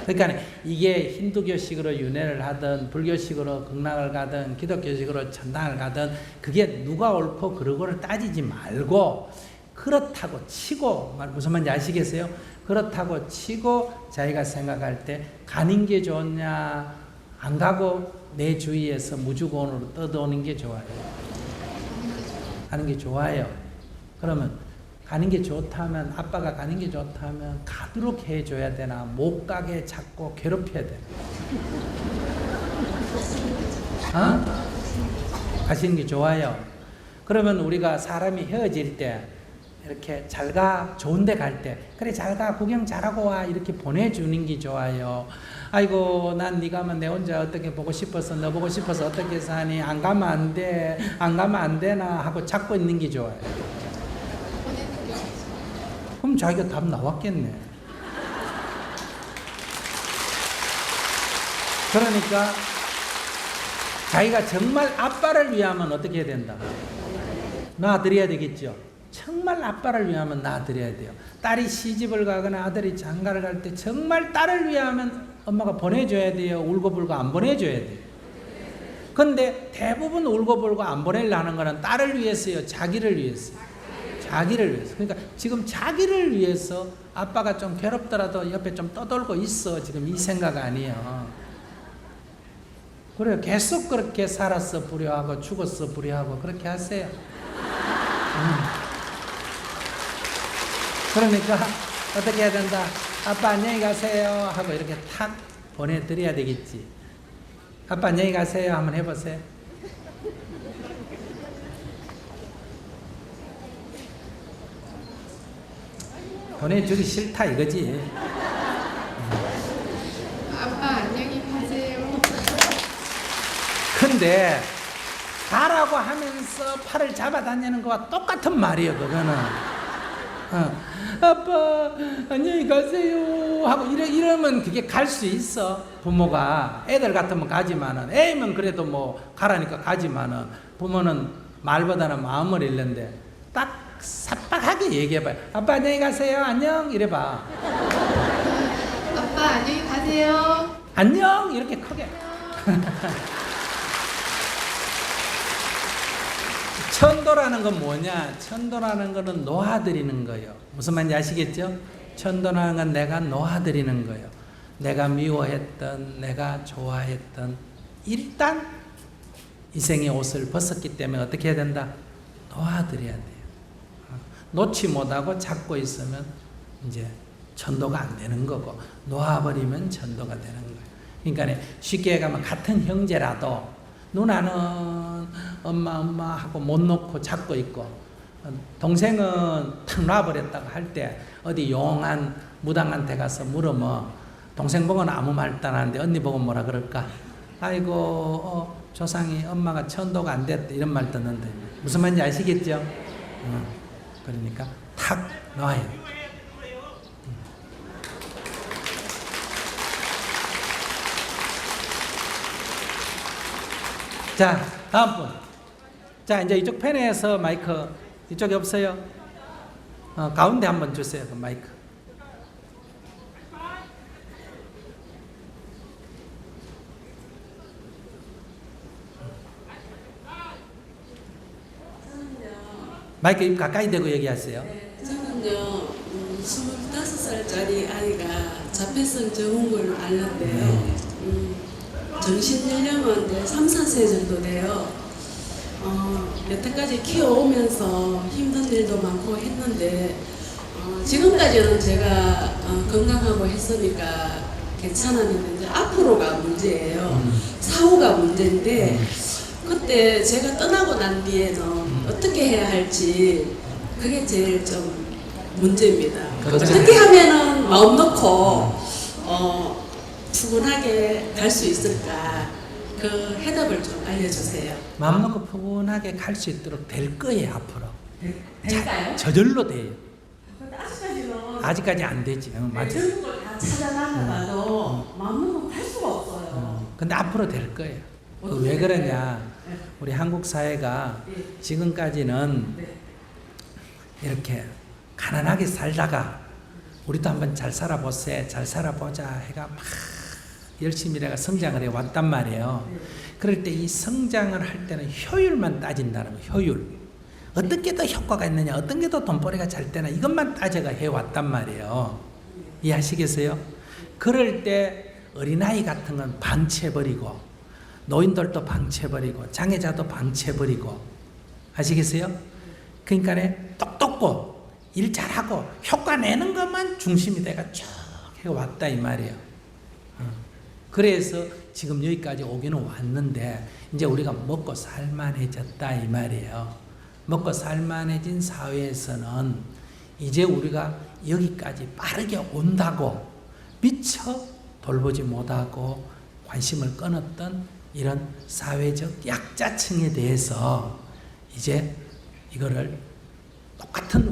그러니까 이게 힌두교식으로 윤회를 하든 불교식으로 극락을 가든 기독교식으로 천당을 가든 그게 누가 옳고 그르고를 따지지 말고 그렇다고 치고 무슨 말인지 아시겠어요? 그렇다고 치고 자기가 생각할 때 가는 게 좋냐 안 가고 내 주위에서 무주고원으로 떠도는 게 좋아요? 가는 게 좋아요. 그러면 가는 게 좋다면 아빠가 가는 게 좋다면 가도록 해줘야 되나 못 가게 자꾸 괴롭혀야 되나? 가시는 게 좋아요. 그러면 우리가 사람이 헤어질 때 이렇게 잘 가 좋은 데 갈 때 그래 잘 가 구경 잘하고 와 이렇게 보내주는 게 좋아요? 아이고 난 네가 하면 내 혼자 어떻게 보고 싶어서 너 보고 싶어서 어떻게 사니 안 가면 안 돼 안 가면 안 되나 하고 찾고 있는 게 좋아요? 그럼 자기가 답 나왔겠네. 그러니까 자기가 정말 아빠를 위하면 어떻게 해야 된다? 놔드려야 되겠죠. 정말 아빠를 위하면 놔드려야 돼요. 딸이 시집을 가거나 아들이 장가를 갈 때 정말 딸을 위하면 엄마가 보내줘야 돼요? 울고불고 안 보내줘야 돼요? 근데 대부분 울고불고 안 보내려는 거는 딸을 위해서요? 자기를 위해서요? 자기를 위해서. 그러니까 지금 자기를 위해서 아빠가 좀 괴롭더라도 옆에 좀 떠돌고 있어. 지금 이 생각 아니에요. 그래요. 계속 그렇게 살았어 불효하고 죽었어 불효하고 그렇게 하세요. 그러니까 어떻게 해야 된다? 아빠 안녕히 가세요 하고 이렇게 탁 보내드려야 되겠지. 아빠 안녕히 가세요 한번 해보세요. 보내주기 싫다 이거지. 아빠 안녕히 가세요. 근데 가라고 하면서 팔을 잡아다니는 거와 똑같은 말이에요. 그거는 아빠 안녕히 가세요 하고 이러면 그게 갈 수 있어. 부모가 애들 같으면 가지만은, 애면 그래도 뭐 가라니까 가지만은, 부모는 말보다는 마음을 잃는데 딱 삽박하게 얘기해봐요. 아빠 안녕히 가세요. 안녕 이래봐. 아빠 안녕히 가세요. 안녕 이렇게 크게. 천도라는 건 뭐냐? 천도라는 거는 놓아드리는 거예요. 무슨 말인지 아시겠죠? 천도라는 건 내가 놓아드리는 거예요. 내가 미워했던, 내가 좋아했던, 일단 이생의 옷을 벗었기 때문에 어떻게 해야 된다? 놓아드려야 돼요. 놓지 못하고 잡고 있으면 이제 천도가 안 되는 거고, 놓아버리면 천도가 되는 거예요. 그러니까 쉽게 가면 같은 형제라도 누나는 엄마 하고 못 놓고 잡고 있고, 동생은 탁 놔버렸다고 할 때 어디 용한 무당한테 가서 물으면 동생 보고는 아무 말도 안 하는데 언니 보고 뭐라 그럴까? 아이고 조상이 엄마가 천도가 안 됐다 이런 말 듣는데 무슨 말인지 아시겠죠? 그러니까 탁 놔야 돼. 자, 다음 분. 자, 이제 이쪽 펜에서 마이크, 이쪽에 없어요? 가운데 한번 주세요, 그 마이크. 마이크 입 가까이 대고 얘기하세요. 네, 저는요, 25살짜리 아이가 자폐성 증후군을 앓는데요. 정신연령은 이제 3, 4세 정도 돼요. 여태까지 키워오면서 힘든 일도 많고 했는데, 지금까지는 제가 건강하고 했으니까 괜찮았는데, 이제 앞으로가 문제예요. 사후가 문제인데, 그때 제가 떠나고 난 뒤에는 어떻게 해야 할지, 그게 제일 좀 문제입니다. 그렇죠. 어떻게 하면은 마음 놓고, 푸근하게 갈 수 있을까? 그 해답을 좀 알려주세요. 마음 놓고 푸근하게 갈 수 있도록 될 거예요, 앞으로. 될까요? 저절로 돼요. 아직까지는 아직까지 안 되지. 맞아. 젊은 걸 다 찾아다녀봐도 마음 놓고 갈 수가 없어요. 근데 앞으로 될 거예요. 왜 그러냐? 우리 한국 사회가 지금까지는 이렇게 가난하게 살다가 우리도 한번 잘 살아보세, 잘 살아보자 해가 막 열심히 내가 성장을 해왔단 말이에요. 그럴 때 이 성장을 할 때는 효율만 따진다는 거예요. 효율. 어떤 게 더 효과가 있느냐, 어떤 게 더 돈벌이가 잘 되나 이것만 따져가 해왔단 말이에요. 이해하시겠어요? 그럴 때 어린아이 같은 건 방치해버리고 노인들도 방치해버리고 장애자도 방치해버리고 아시겠어요? 그러니까 똑똑고 일 잘하고 효과 내는 것만 중심이 돼가 쭉 해왔다 이 말이에요. 그래서 지금 여기까지 오기는 왔는데 이제 우리가 먹고 살만해졌다 이 말이에요. 먹고 살만해진 사회에서는 이제 우리가 여기까지 빠르게 온다고 미처 돌보지 못하고 관심을 끊었던 이런 사회적 약자층에 대해서 이제 이거를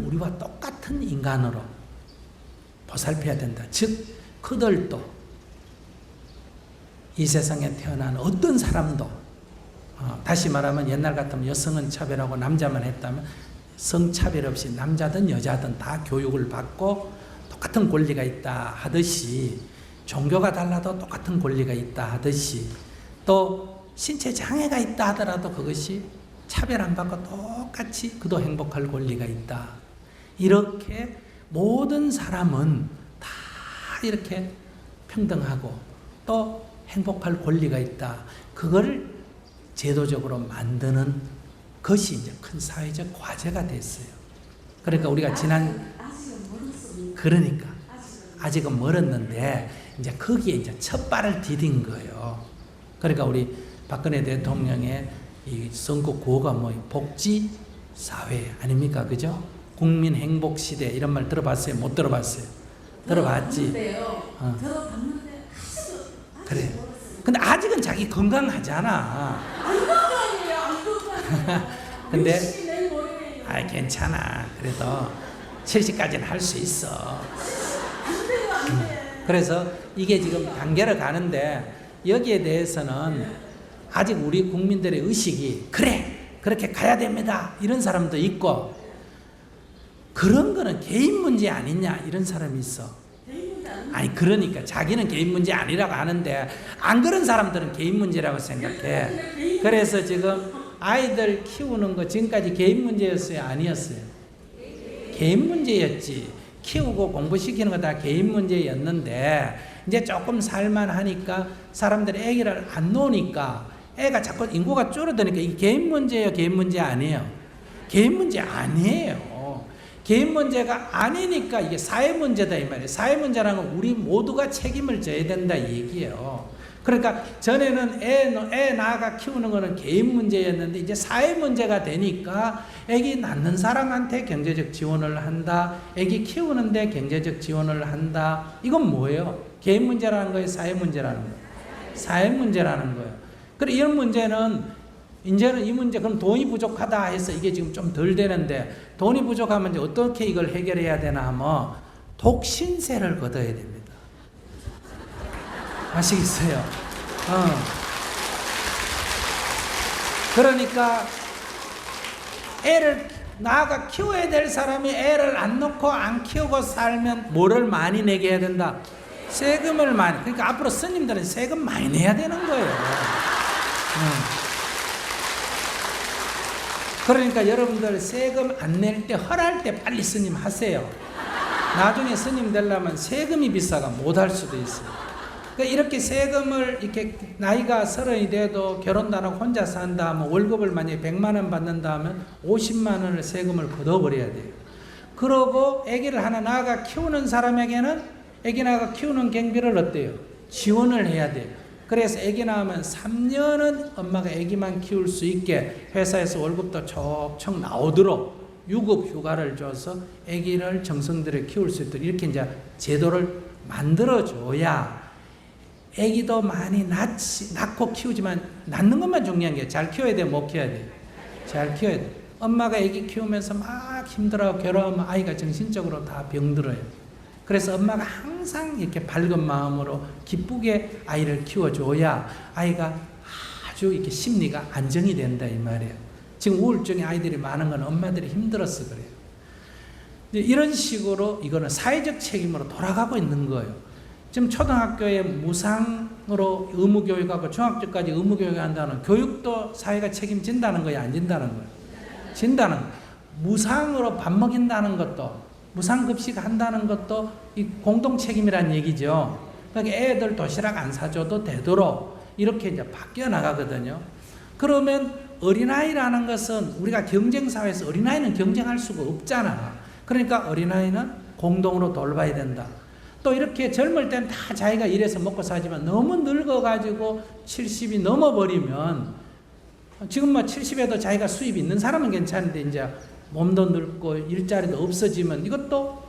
우리와 똑같은 인간으로 보살펴야 된다. 즉 그들도 이 세상에 태어난 어떤 사람도 다시 말하면 옛날 같으면 여성은 차별하고 남자만 했다면 성차별 없이 남자든 여자든 다 교육을 받고 똑같은 권리가 있다 하듯이 종교가 달라도 똑같은 권리가 있다 하듯이 또 신체 장애가 있다 하더라도 그것이 차별 안 받고 똑같이 그도 행복할 권리가 있다. 이렇게 모든 사람은 다 이렇게 평등하고 또 행복할 권리가 있다. 그걸 제도적으로 만드는 것이 이제 큰 사회적 과제가 됐어요. 그러니까 우리가 그러니까 아직은 멀었는데 이제 거기에 이제 첫 발을 디딘 거예요. 그러니까 우리 박근혜 대통령의 이 선거 구호가 복지 사회 아닙니까, 그죠? 국민 행복 시대 이런 말 들어봤어요? 못 들어봤어요? 들어봤지? 들어봤는데요. 들어봤는데 아직은 그래. 모르겠어요. 근데 아직은 자기 건강하잖아. 안 건강해요. 안 건강해요. 근데 60이 내일 모레예요. 아 괜찮아. 그래도 70까지는 할 수 있어. 안 돼요. 안 돼. 그래서 이게 지금 단계로 가는데 여기에 대해서는 아직 우리 국민들의 의식이 그래 그렇게 가야 됩니다 이런 사람도 있고 그런 거는 개인 문제 아니냐 이런 사람이 있어. 아니 그러니까 자기는 개인 문제 아니라고 하는데 안 그런 사람들은 개인 문제라고 생각해. 그래서 지금 아이들 키우는 거 지금까지 개인 문제였어요? 아니었어요? 개인 문제였지. 키우고 공부시키는 거 다 개인 문제였는데 이제 조금 살만하니까 사람들이 애기를 안 놓으니까 애가 자꾸 인구가 줄어드니까 이게 개인 문제예요? 개인 문제 아니에요? 개인 문제 아니에요. 개인 문제가 아니니까 이게 사회 문제다 이 말이에요. 사회 문제라는 건 우리 모두가 책임을 져야 된다 이 얘기예요. 그러니까 전에는 애 낳아가 키우는 거는 개인 문제였는데 이제 사회 문제가 되니까 애기 낳는 사람한테 경제적 지원을 한다. 애기 키우는데 경제적 지원을 한다. 이건 뭐예요? 개인 문제라는 거예요? 사회 문제라는 거예요? 사회 문제라는 거예요. 그래 이런 문제는 이제는 이 문제 그럼 돈이 부족하다 해서 이게 지금 좀 덜 되는데 돈이 부족하면 이제 어떻게 이걸 해결해야 되나 하면 독신세를 걷어야 됩니다. 아시겠어요? 그러니까 애를 나아가 키워야 될 사람이 애를 안 놓고 안 키우고 살면 뭐를 많이 내게 해야 된다? 세금을 많이. 그러니까 앞으로 스님들은 세금 많이 내야 되는 거예요. 그러니까 여러분들 세금 안 낼 때 헐할 때 빨리 스님 하세요. 나중에 스님 되려면 세금이 비싸가 못 할 수도 있어요. 그러니까 이렇게 세금을 이렇게 나이가 30이 돼도 결혼도 안 하고 혼자 산다 하면 월급을 만약에 100만 원 받는다 하면 50만 원을 세금을 걷어버려야 돼요. 그러고 아기를 하나 낳아가 키우는 사람에게는 아기 낳아가 키우는 경비를 어때요? 지원을 해야 돼요. 그래서 아기 낳으면 3년은 엄마가 아기만 키울 수 있게 회사에서 월급도 척척 나오도록 유급 휴가를 줘서 아기를 정성들여 키울 수 있도록 이렇게 이제 제도를 만들어줘야 아기도 많이 낳고 키우지만 낳는 것만 중요한 게 잘 키워야 돼, 못 키워야 돼? 잘 키워야 돼. 엄마가 아기 키우면서 막 힘들어 결혼하면 아이가 정신적으로 다 병들어요. 그래서 엄마가 항상 이렇게 밝은 마음으로 기쁘게 아이를 키워줘야 아이가 아주 이렇게 심리가 안정이 된다 이 말이에요. 지금 우울증의 아이들이 많은 건 엄마들이 힘들어서 그래요. 이런 식으로 이거는 사회적 책임으로 돌아가고 있는 거예요. 지금 초등학교에 무상으로 의무교육하고 중학교까지 의무교육 한다는 교육도 사회가 책임진다는 거예요? 안 진다는 거예요? 진다는 거예요. 무상으로 밥 먹인다는 것도 무상급식 한다는 것도 이 공동 책임이란 얘기죠. 그러니까 애들 도시락 안 사줘도 되도록 이렇게 이제 바뀌어 나가거든요. 그러면 어린아이라는 것은 우리가 경쟁사회에서 어린아이는 경쟁할 수가 없잖아. 그러니까 어린아이는 공동으로 돌봐야 된다. 또 이렇게 젊을 때는 다 자기가 일해서 먹고 사지만 너무 늙어가지고 70이 넘어버리면 지금 뭐 70에도 자기가 수입이 있는 사람은 괜찮은데 이제 몸도 늙고 일자리도 없어지면 이것도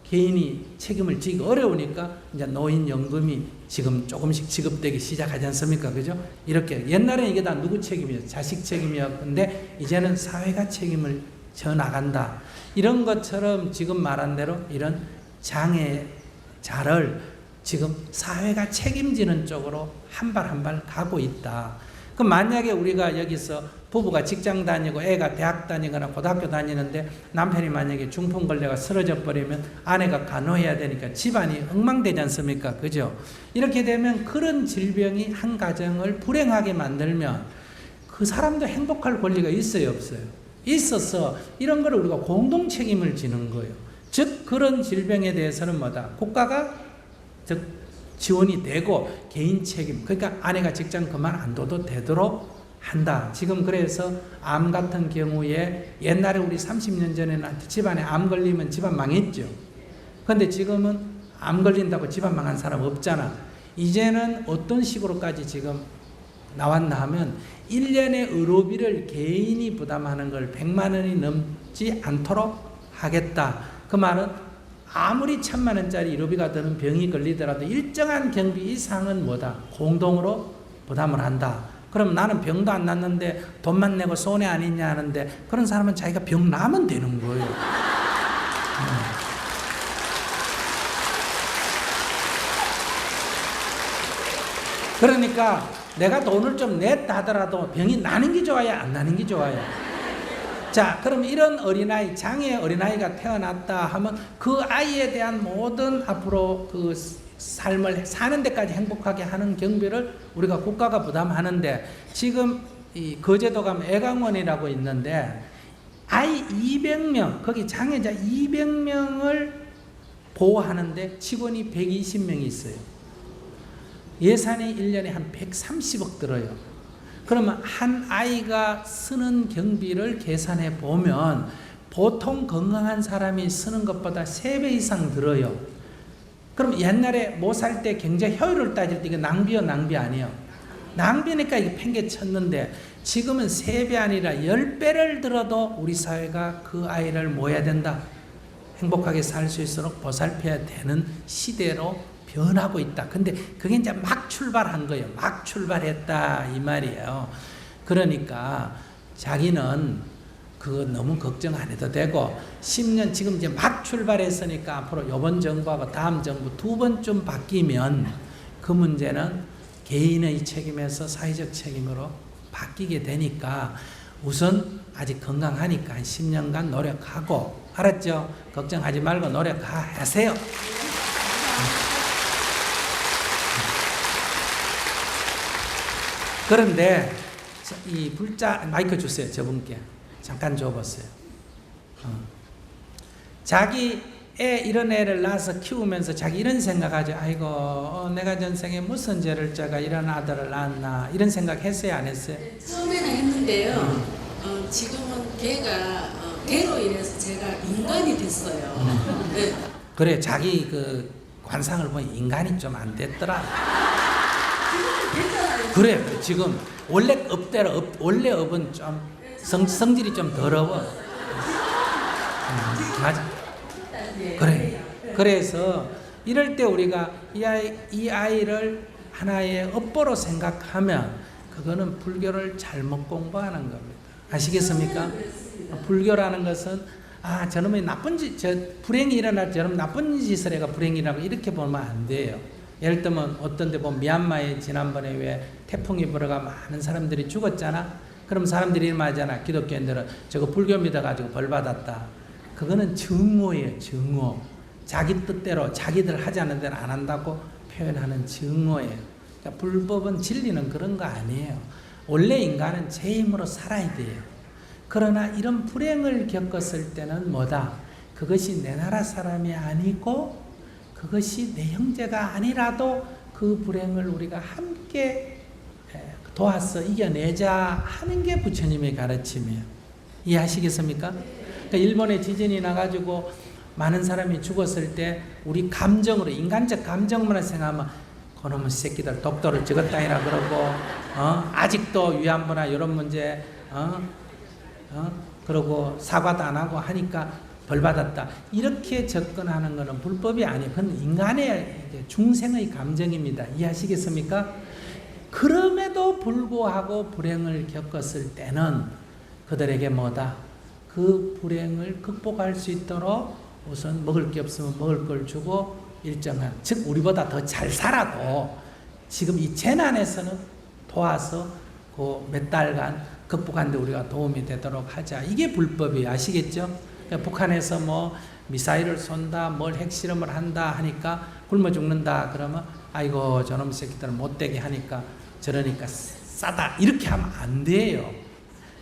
개인이 책임을 지기 어려우니까 이제 노인연금이 지금 조금씩 지급되기 시작하지 않습니까? 그죠? 이렇게 옛날에 이게 다 누구 책임이었어요? 자식 책임이었는데 이제는 사회가 책임을 져 나간다. 이런 것처럼 지금 말한 대로 이런 장애자를 지금 사회가 책임지는 쪽으로 한 발 한 발 가고 있다. 그럼 만약에 우리가 여기서 부부가 직장 다니고 애가 대학 다니거나 고등학교 다니는데 남편이 만약에 중풍 걸려가 쓰러져 버리면 아내가 간호해야 되니까 집안이 엉망되지 않습니까? 그죠? 이렇게 되면 그런 질병이 한 가정을 불행하게 만들면 그 사람도 행복할 권리가 있어요, 없어요? 있어서 이런 걸 우리가 공동 책임을 지는 거예요. 즉 그런 질병에 대해서는 뭐다? 국가가 즉 지원이 되고 개인 책임, 그러니까 아내가 직장 그만 안 둬도 되도록 한다. 지금 그래서 암 같은 경우에 옛날에 우리 30년 전에는 집안에 암 걸리면 집안 망했죠. 그런데 지금은 암 걸린다고 집안 망한 사람 없잖아. 이제는 어떤 식으로까지 지금 나왔나 하면 1년의 의료비를 개인이 부담하는 걸 100만 원이 넘지 않도록 하겠다. 그 말은 아무리 1,000만 원짜리 의료비가 드는 병이 걸리더라도 일정한 경비 이상은 뭐다? 공동으로 부담을 한다. 그럼 나는 병도 안 났는데 돈만 내고 손해 아니냐 하는데 그런 사람은 자기가 병 나면 되는 거예요. 그러니까 내가 돈을 좀 냈다 하더라도 병이 나는 게 좋아요, 안 나는 게 좋아요? 자, 그럼 이런 어린아이, 장애 어린아이가 태어났다 하면 그 아이에 대한 모든 앞으로 그 삶을 사는 데까지 행복하게 하는 경비를 우리가 국가가 부담하는데, 지금 이 거제도 가면 애강원이라고 있는데 아이 200명, 거기 장애자 200명을 보호하는데 직원이 120명이 있어요. 예산이 1년에 한 130억 들어요. 그러면 한 아이가 쓰는 경비를 계산해 보면 보통 건강한 사람이 쓰는 것보다 3배 이상 들어요. 그럼 옛날에 뭐 살 때 경제 효율을 따질 때 이거 낭비요, 낭비 아니에요? 낭비니까 이게 팽개쳤는데 지금은 3배 아니라 10배를 들어도 우리 사회가 그 아이를 모아야 된다. 행복하게 살 수 있도록 보살펴야 되는 시대로 변하고 있다. 근데 그게 이제 막 출발한 거예요. 막 출발했다 이 말이에요. 그러니까 자기는 그거 너무 걱정 안 해도 되고 10년 지금 이제 막 출발했으니까 앞으로 이번 정부하고 다음 정부 2번쯤 바뀌면 그 문제는 개인의 책임에서 사회적 책임으로 바뀌게 되니까 우선 아직 건강하니까 한 10년간 노력하고, 알았죠? 걱정하지 말고 노력하세요. 그런데 이 불자 마이크 주세요. 저분께 잠깐 줘보세요. 자기 애 이런 애를 낳아서 키우면서 자기 이런 생각하죠. 아이고 내가 전생에 무슨 죄를 져가 이런 아들을 낳았나 이런 생각 했어요, 안 했어요? 처음에는 했는데요. 지금은 걔가 걔로 인해서 제가 인간이 됐어요. 네. 그래, 자기 그 관상을 보니 인간이 좀 안 됐더라. 그래, 지금 원래 업대로 원래 업은 좀 성질이 좀 더러워. 맞아. 그래. 그래서 이럴 때 우리가 이 아이를 하나의 업보로 생각하면 그거는 불교를 잘못 공부하는 겁니다. 아시겠습니까? 불교라는 것은 저놈의 나쁜 불행이 일어날 저놈 나쁜 짓을 해가 불행이라고 이렇게 보면 안 돼요. 예를 들면 어떤 데 보면 미얀마에 지난번에 왜 태풍이 불어가 많은 사람들이 죽었잖아. 그럼 사람들이 이러잖아. 기독교인들은 저거 불교 믿어가지고 벌 받았다. 그거는 증오예요. 증오. 자기 뜻대로 자기들 하지 않는 데는 안 한다고 표현하는 증오예요. 그러니까 불법은 진리는 그런 거 아니에요. 원래 인간은 제 힘으로 살아야 돼요. 그러나 이런 불행을 겪었을 때는 뭐다? 그것이 내 나라 사람이 아니고 그것이 내 형제가 아니라도 그 불행을 우리가 함께 도와서 이겨내자 하는 게 부처님의 가르침이에요. 이해하시겠습니까? 그러니까 일본에 지진이 나가지고 많은 사람이 죽었을 때 우리 감정으로 인간적 감정만 생각하면 그놈의 새끼들 독도를 찍었다이라 그러고 아직도 위안부나 이런 문제 그러고 사과도 안 하고 하니까 벌 받았다. 이렇게 접근하는 것은 불법이 아니에요. 그건 인간의 중생의 감정입니다. 이해하시겠습니까? 그럼에도 불구하고 불행을 겪었을 때는 그들에게 뭐다? 그 불행을 극복할 수 있도록 우선 먹을 게 없으면 먹을 걸 주고 일정한, 즉 우리보다 더 잘 살아도 지금 이 재난에서는 도와서 그 몇 달간 극복하는 데 우리가 도움이 되도록 하자. 이게 불법이에요. 아시겠죠? 북한에서 뭐 미사일을 쏜다, 뭘 핵실험을 한다 하니까 굶어 죽는다 그러면 아이고 저놈 새끼들은 못되게 하니까 저러니까 싸다 이렇게 하면 안 돼요.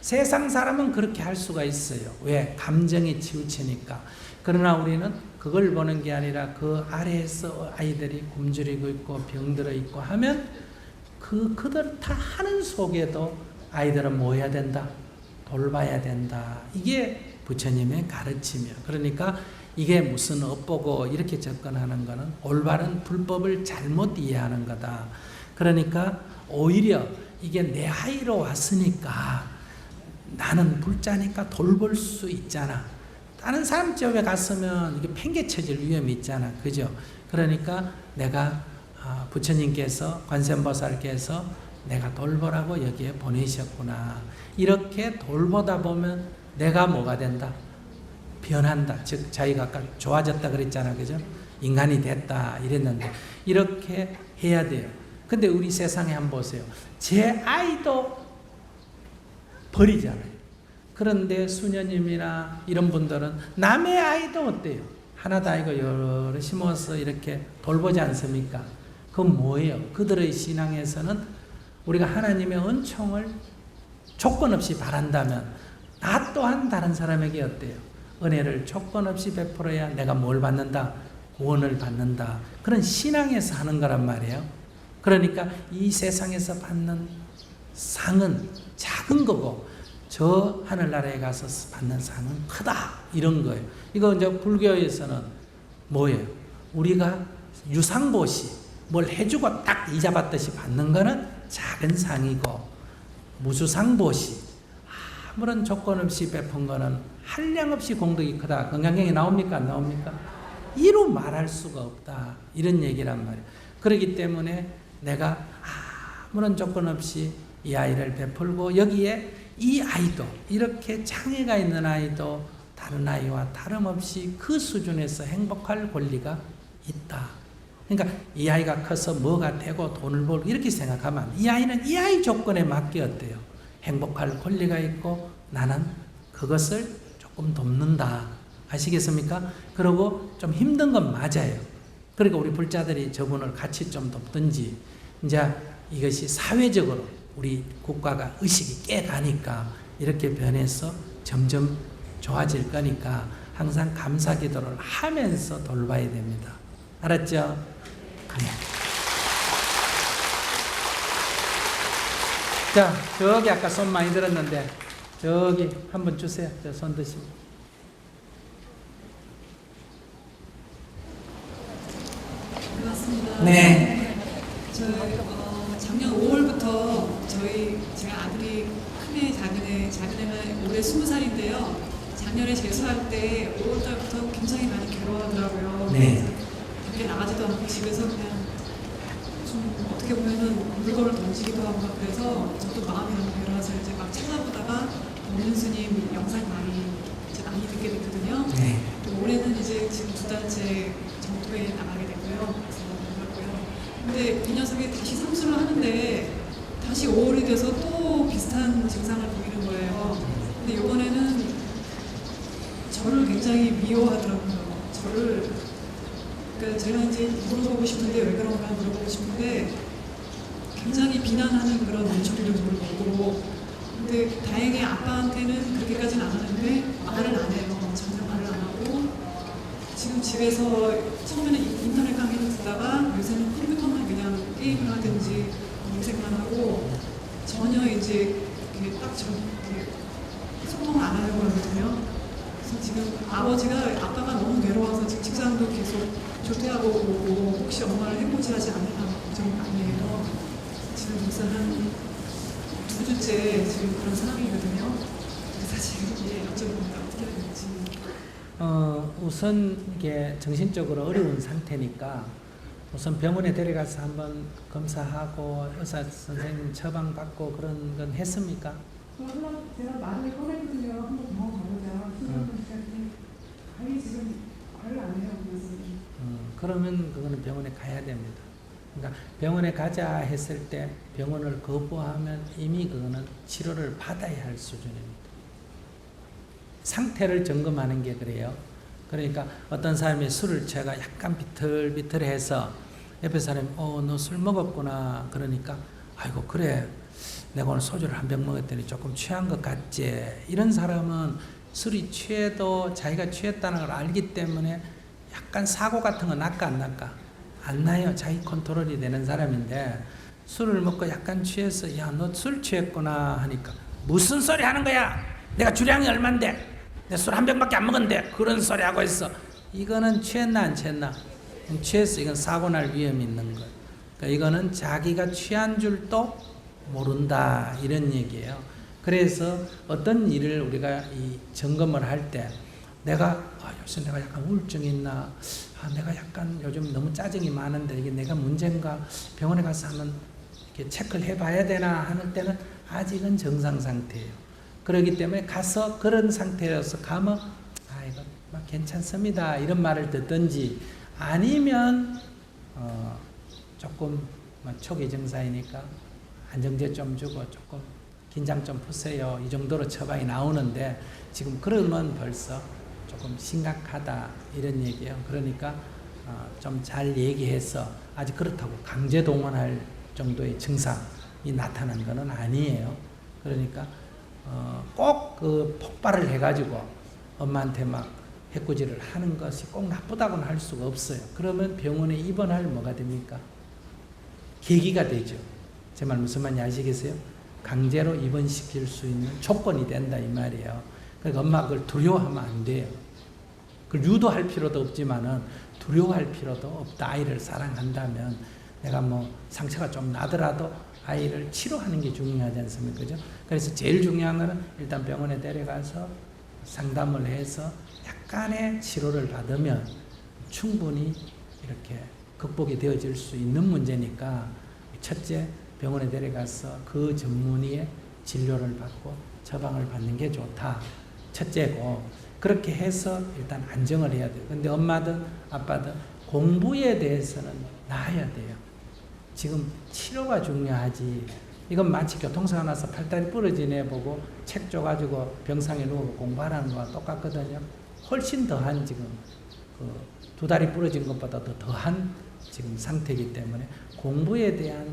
세상 사람은 그렇게 할 수가 있어요. 왜? 감정에 치우치니까. 그러나 우리는 그걸 보는 게 아니라 그 아래에서 아이들이 굶주리고 있고 병들어 있고 하면 그들 다 하는 속에도 아이들은 뭐 해야 된다? 돌봐야 된다. 이게 부처님의 가르침이에요. 그러니까 이게 무슨 업보고 이렇게 접근하는 것은 올바른 불법을 잘못 이해하는 거다. 그러니까 오히려 이게 내 아이로 왔으니까 나는 불자니까 돌볼 수 있잖아. 다른 사람 집에 갔으면 이게 팽개쳐질 위험이 있잖아. 그죠? 그러니까 내가 부처님께서 관세음보살께서 내가 돌보라고 여기에 보내셨구나. 이렇게 돌보다 보면 내가 뭐가 된다? 변한다. 즉 자기가 아까 좋아졌다 그랬잖아. 그죠? 인간이 됐다 이랬는데 이렇게 해야 돼요. 근데 우리 세상에 한번 보세요. 제 아이도 버리잖아요. 그런데 수녀님이나 이런 분들은 남의 아이도 어때요? 하나도 아니고 여러 심어서 이렇게 돌보지 않습니까? 그건 뭐예요? 그들의 신앙에서는 우리가 하나님의 은총을 조건 없이 바란다면 나 또한 다른 사람에게 어때요? 은혜를 조건 없이 베풀어야 내가 뭘 받는다? 구원을 받는다. 그런 신앙에서 하는 거란 말이에요. 그러니까 이 세상에서 받는 상은 작은 거고 저 하늘나라에 가서 받는 상은 크다. 이런 거예요. 이거 이제 불교에서는 뭐예요? 우리가 유상보시 뭘 해주고 딱 이자 받듯이 받는 거는 작은 상이고 무주상보시 아무런 조건 없이 베푼 거는 한량없이 공덕이 크다. 건강경에 나옵니까? 안 나옵니까? 이루 말할 수가 없다. 이런 얘기란 말이에요. 그렇기 때문에 내가 아무런 조건 없이 이 아이를 베풀고 여기에 이 아이도 이렇게 장애가 있는 아이도 다른 아이와 다름없이 그 수준에서 행복할 권리가 있다. 그러니까 이 아이가 커서 뭐가 되고 돈을 벌고 이렇게 생각하면 이 아이는 이 아이 조건에 맞게 어때요? 행복할 권리가 있고 나는 그것을 조금 돕는다. 아시겠습니까? 그리고 좀 힘든 건 맞아요. 그러니까 우리 불자들이 저분을 같이 좀 돕든지 이제 이것이 사회적으로 우리 국가가 의식이 깨가니까 이렇게 변해서 점점 좋아질 거니까 항상 감사 기도를 하면서 돌봐야 됩니다. 알았죠? 네. 자, 저기 아까 손 많이 들었는데 저기 한번 주세요. 저 손 드시고. 반갑습니다. 네. 저희 작년 5월부터 제가 아들이 큰애 작은애가 올해 20살인데요. 작년에 재수할 때 5월달부터 굉장히 많이 괴로워하더라고요. 네. 밖에 나가지도 않고 집에서 그냥 좀 어떻게 보면은 물건을 던지기도 하고 막 그래서 저도 마음이 너무 괴로워서 이제 막 찾아보다가 오는 스님 영상 많이 듣게 됐거든요. 네. 또 올해는 이제 지금 2달째 정토에 나가게 됐고요. 그래서 반갑고요. 근데 이 녀석이 다시 삼수를 하는데 다시 5월이 돼서 또 비슷한 증상을 보이는 거예요. 근데 이번에는 저를 굉장히 미워하더라고요. 그러니까 제가 이제 물어보고 싶은데 왜 그런가 물어보고 싶은데 굉장히 비난하는 그런 눈초리를 물어보고 근데 다행히 아빠한테는 그렇게까지는 안 하는데 말을 안 해요. 전혀 말을 안 하고 지금 집에서 처음에는 인터넷 강의를 듣다가 요새는 컴퓨터만 그냥 게임을 하든지 검색만 하고 전혀 이제 소통을 안 하려고 하거든요. 그래서 지금 아빠가 너무 괴로워서 지금 직장도 계속 조퇴하고 오고 혹시 엄마를 해코지하지 않을까 걱정이 많이 해요. 지금 벌써 한 2주째 지금 그런 상황이거든요. 그래서 지금 여쭤봅니다. 어떻게 해야 될지. 우선 이게 정신적으로 어려운 상태니까 우선 병원에 데려가서 한번 검사하고 의사 선생님 처방받고 그런 건 했습니까? 제가 말을 꺼냈거든요. 한번 더 가보자. 아니 지금 말을 안 해요. 그러면 그거는 병원에 가야 됩니다. 그러니까 병원에 가자 했을 때 병원을 거부하면 이미 그거는 치료를 받아야 할 수준입니다. 상태를 점검하는 게 그래요. 그러니까 어떤 사람이 술을 취해가 약간 비틀비틀해서 옆에 사람이 너 술 먹었구나 그러니까 아이고 그래 내가 오늘 소주를 한 병 먹었더니 조금 취한 것 같지. 이런 사람은 술이 취해도 자기가 취했다는 걸 알기 때문에 약간 사고 같은 거 날까 안 날까? 안 나요. 자기 컨트롤이 되는 사람인데 술을 먹고 약간 취해서 야 너 술 취했구나 하니까 무슨 소리 하는 거야? 내가 주량이 얼만데? 내 술 한 병밖에 안 먹었는데 그런 소리 하고 있어. 이거는 취했나 안 취했나? 취했어. 이건 사고 날 위험이 있는 거예요. 그러니까 이거는 자기가 취한 줄도 모른다 이런 얘기예요. 그래서 어떤 일을 우리가 이 점검을 할 때 내가 요새 내가 약간 우울증이 있나, 내가 약간 요즘 너무 짜증이 많은데 이게 내가 문제인가, 병원에 가서 한번 이렇게 체크를 해봐야 되나 하는 때는 아직은 정상 상태예요. 그렇기 때문에 가서 그런 상태여서 가면 이거 막 괜찮습니다 이런 말을 듣든지, 아니면 조금 초기 증상이니까 안정제 좀 주고 조금 긴장 좀 푸세요 이 정도로 처방이 나오는데, 지금 그러면 벌써 조금 심각하다 이런 얘기예요. 그러니까 좀 잘 얘기해서, 아직 그렇다고 강제 동원할 정도의 증상이 나타난 것은 아니에요. 그러니까 꼭 그 폭발을 해가지고 엄마한테 막 해코지를 하는 것이 꼭 나쁘다고는 할 수가 없어요. 그러면 병원에 입원할 뭐가 됩니까? 계기가 되죠. 제 말 무슨 말인지 아시겠어요? 강제로 입원시킬 수 있는 조건이 된다 이 말이에요. 그러니까 엄마가 그걸 두려워하면 안 돼요. 그걸 유도할 필요도 없지만은 두려워할 필요도 없다. 아이를 사랑한다면 내가 뭐 상처가 좀 나더라도 아이를 치료하는 게 중요하지 않습니까? 그죠? 그래서 제일 중요한 거는 일단 병원에 데려가서 상담을 해서 약간의 치료를 받으면 충분히 이렇게 극복이 되어질 수 있는 문제니까, 첫째, 병원에 데려가서 그 전문의의 진료를 받고 처방을 받는 게 좋다. 첫째고, 그렇게 해서 일단 안정을 해야 돼요. 근데 엄마든 아빠든 공부에 대해서는 나아야 돼요. 지금 치료가 중요하지. 이건 마치 교통사고 나서 팔다리 부러진 애 보고 책 줘가지고 병상에 누워 공부하라는 거와 똑같거든요. 훨씬 더한 지금 그 2다리 부러진 것보다 더한 지금 상태이기 때문에 공부에 대한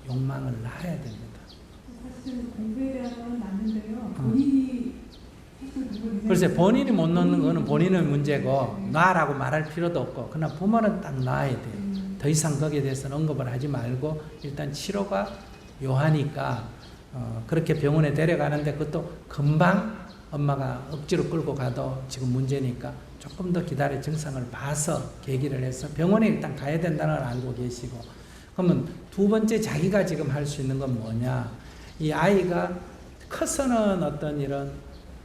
욕망을 낳아야 됩니다. 사실 공부에 대한 건 맞는데요. 본인이 글쎄, 본인이 못 넣는 거는 본인의 문제고 놔라고 말할 필요도 없고, 그러나 부모는 딱 놔야 돼요. 더 이상 거기에 대해서는 언급을 하지 말고 일단 치료가 요하니까 그렇게 병원에 데려가는데, 그것도 금방 엄마가 억지로 끌고 가도 지금 문제니까 조금 더 기다려 증상을 봐서 계기를 해서 병원에 일단 가야 된다는 걸 알고 계시고, 그러면 두 번째 자기가 지금 할 수 있는 건 뭐냐, 이 아이가 커서는 어떤 이런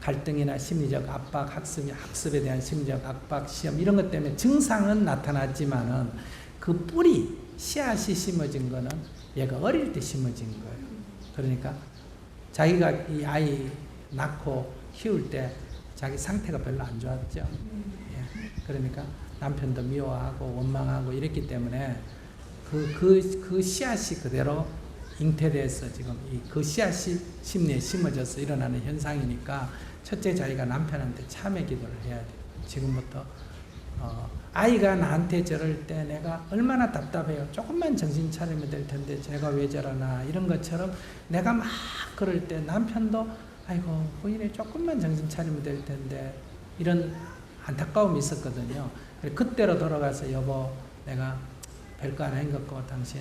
갈등이나 심리적 압박, 학습에 대한 심리적 압박, 시험 이런 것 때문에 증상은 나타났지만은 그 뿌리, 씨앗이 심어진 거는 얘가 어릴 때 심어진 거예요. 그러니까 자기가 이 아이 낳고 키울 때 자기 상태가 별로 안 좋았죠. 예. 그러니까 남편도 미워하고 원망하고 이랬기 때문에 그 씨앗이 그대로 잉태돼서 지금 그 씨앗이 심리에 심어져서 일어나는 현상이니까, 첫째 자기가 남편한테 참회 기도를 해야 돼요. 지금부터 아이가 나한테 저럴 때 내가 얼마나 답답해요. 조금만 정신 차리면 될 텐데 제가 왜 저러나, 이런 것처럼 내가 막 그럴 때 남편도 아이고 부인이 조금만 정신 차리면 될 텐데, 이런 안타까움이 있었거든요. 그때로 돌아가서 여보 내가 별거 안 한 것 같고 당신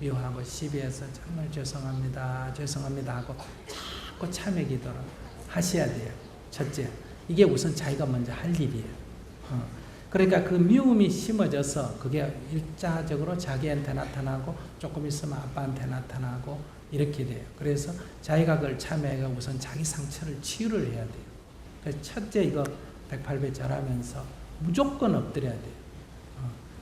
미워하고 시비해서 정말 죄송합니다 하고 자꾸 참회 기도를 하셔야 돼요. 첫째, 이게 우선 자기가 먼저 할 일이에요. 그러니까 그 미움이 심어져서 그게 일차적으로 자기한테 나타나고 조금 있으면 아빠한테 나타나고 이렇게 돼요. 그래서 자기가 그걸 참회가 우선 자기 상처를 치유를 해야 돼요. 그래서 첫째 이거 108배 절하면서 무조건 엎드려야 돼요.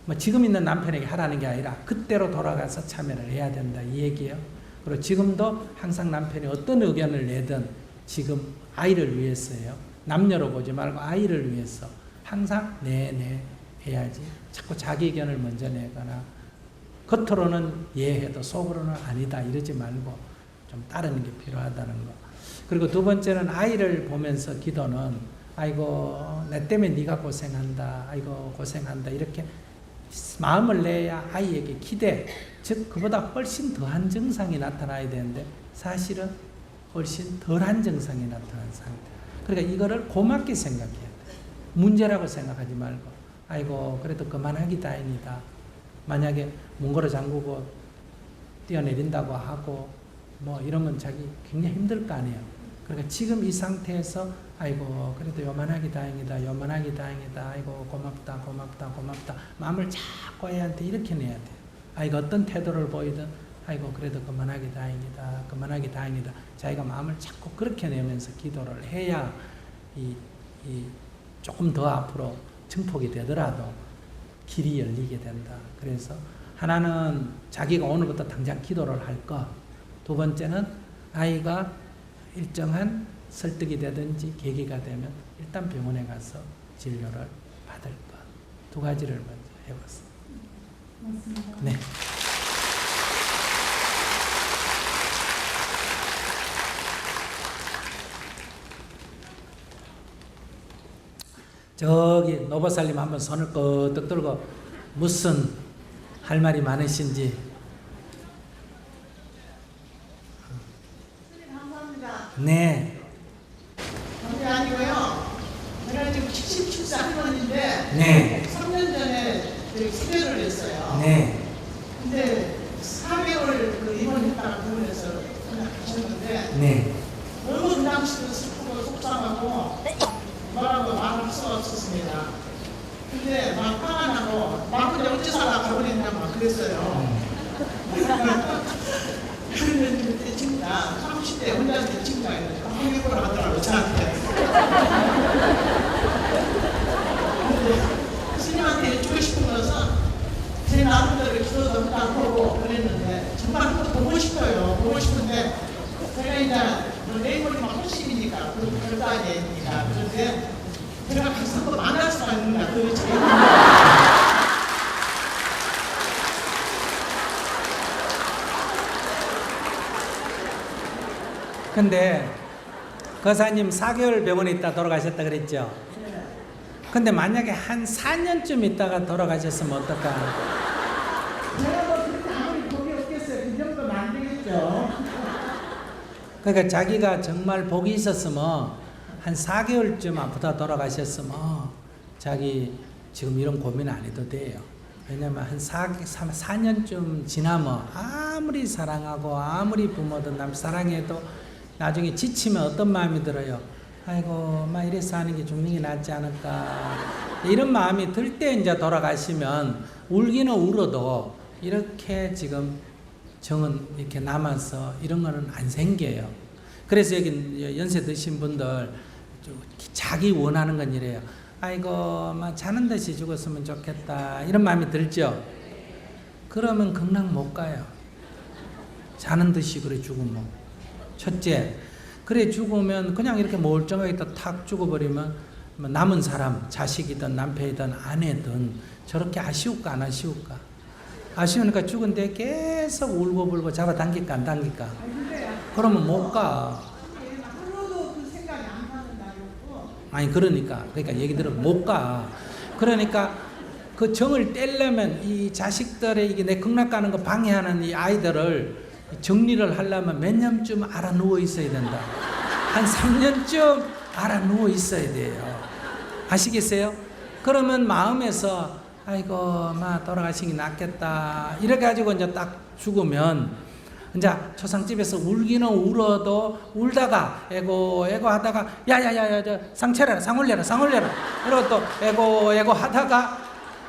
뭐 지금 있는 남편에게 하라는 게 아니라 그때로 돌아가서 참여를 해야 된다 이 얘기예요. 그리고 지금도 항상 남편이 어떤 의견을 내든 지금 아이를 위해서예요. 남녀로 보지 말고 아이를 위해서 항상 네 해야지. 자꾸 자기 의견을 먼저 내거나 겉으로는 예해도 속으로는 아니다 이러지 말고 좀 따르는 게 필요하다는 거. 그리고 두 번째는 아이를 보면서 기도는 아이고 내 때문에 네가 고생한다. 아이고 고생한다. 이렇게 마음을 내야 아이에게 기대, 즉 그보다 훨씬 더한 증상이 나타나야 되는데 사실은 훨씬 덜한 증상이 나타난 상태. 그러니까 이거를 고맙게 생각해야 돼. 문제라고 생각하지 말고 아이고 그래도 그만하기 다행이다. 만약에 문고리 잠그고 뛰어내린다고 하고 뭐 이러면 자기 굉장히 힘들 거 아니에요. 그러니까 지금 이 상태에서 아이고 그래도 요만하기 다행이다. 요만하기 다행이다. 아이고 고맙다. 마음을 자꾸 애한테 이렇게 내야 돼요. 아이고 어떤 태도를 보이든 아이고 그래도 그만하기 다행이다. 자기가 마음을 자꾸 그렇게 내면서 기도를 해야 이 조금 더 앞으로 증폭이 되더라도 길이 열리게 된다. 그래서 하나는 자기가 오늘부터 당장 기도를 할 것. 두 번째는 아이가 일정한 설득이 되든지 계기가 되면 일단 병원에 가서 진료를 받을 것. 두 가지를 먼저 해봤습니다. 맞습니다. 네. 저기 노보살님 한번 손을 끄덕 들고 무슨 할 말이 많으신지. 감사합니다. 네. 그게 아니고요. 제가 지금 77살인데 네. 3년 전에 수배를 했어요. 네. 근데 4개월 그 입원했다가 병원에서 그냥 가셨는데 네. 너무 그 당시도 슬프고 속상하고 뭐라고 말할 수가 없었습니다. 근데 막 화가 나고 막 그냥 어찌 살아 가버렸냐 막 그랬어요. 그런데 진짜 30대 혼자서 친구가 있는데 한국으로 하더라고요 저한테. 근데 스님한테 여쭈고 싶은 것은 제 나름대로 기도도 하고 그랬는데 정말 한번 보고 싶어요. 보고 싶은데 제가 이제 내일모레 막 80이니까 그럴 거 아니니까 그런데 제가 가서 한번 만날 수가 있는가 그게 제일 근데 거사님 4개월 병원에 있다 돌아가셨다 그랬죠? 근데 만약에 한 4년쯤 있다가 돌아가셨으면 어떨까? 제가 뭐 그렇게 아무리 복이 없겠어요. 그 정도는 안 되겠죠. 그러니까 자기가 정말 복이 있었으면 한 4개월쯤 아프다 돌아가셨으면 자기 지금 이런 고민 안 해도 돼요. 왜냐면 한 4년쯤 지나면 아무리 사랑하고 아무리 부모든 남 사랑해도 나중에 지치면 어떤 마음이 들어요? 아이고 막 이래서 하는 게 죽는 게 낫지 않을까 이런 마음이 들 때 이제 돌아가시면 울기는 울어도 이렇게 지금 정은 이렇게 남아서 이런 거는 안 생겨요. 그래서 여기 연세 드신 분들 자기 원하는 건 이래요. 아이고 막 자는 듯이 죽었으면 좋겠다 이런 마음이 들죠. 그러면 극락 못 가요. 자는 듯이 그래 죽으면. 첫째, 그래 죽으면 그냥 이렇게 멀쩡하게 탁 죽어버리면 남은 사람 자식이든 남편이든 아내든 저렇게 아쉬울까 안 아쉬울까? 아쉬우니까 죽은데 계속 울고불고 잡아당길까 안 당길까? 그러면 못 가. 하루도 그 생각이 안 나는 날이었고 아니 그러니까 얘기 들어 못 가. 그러니까 그 정을 떼려면 이 자식들의 이게 내 극락 가는 거 방해하는 이 아이들을 정리를 하려면 몇 년쯤 알아 누워 있어야 된다. 한 3년쯤 알아 누워 있어야 돼요. 아시겠어요? 그러면 마음에서 아이고 마 돌아가시기 낫겠다 이래 가지고 이제 딱 죽으면 이제 초상집에서 울기는 울어도 울다가 에고 하다가 야야야야 저 상체라 상 올려라 이러고 또 에고 하다가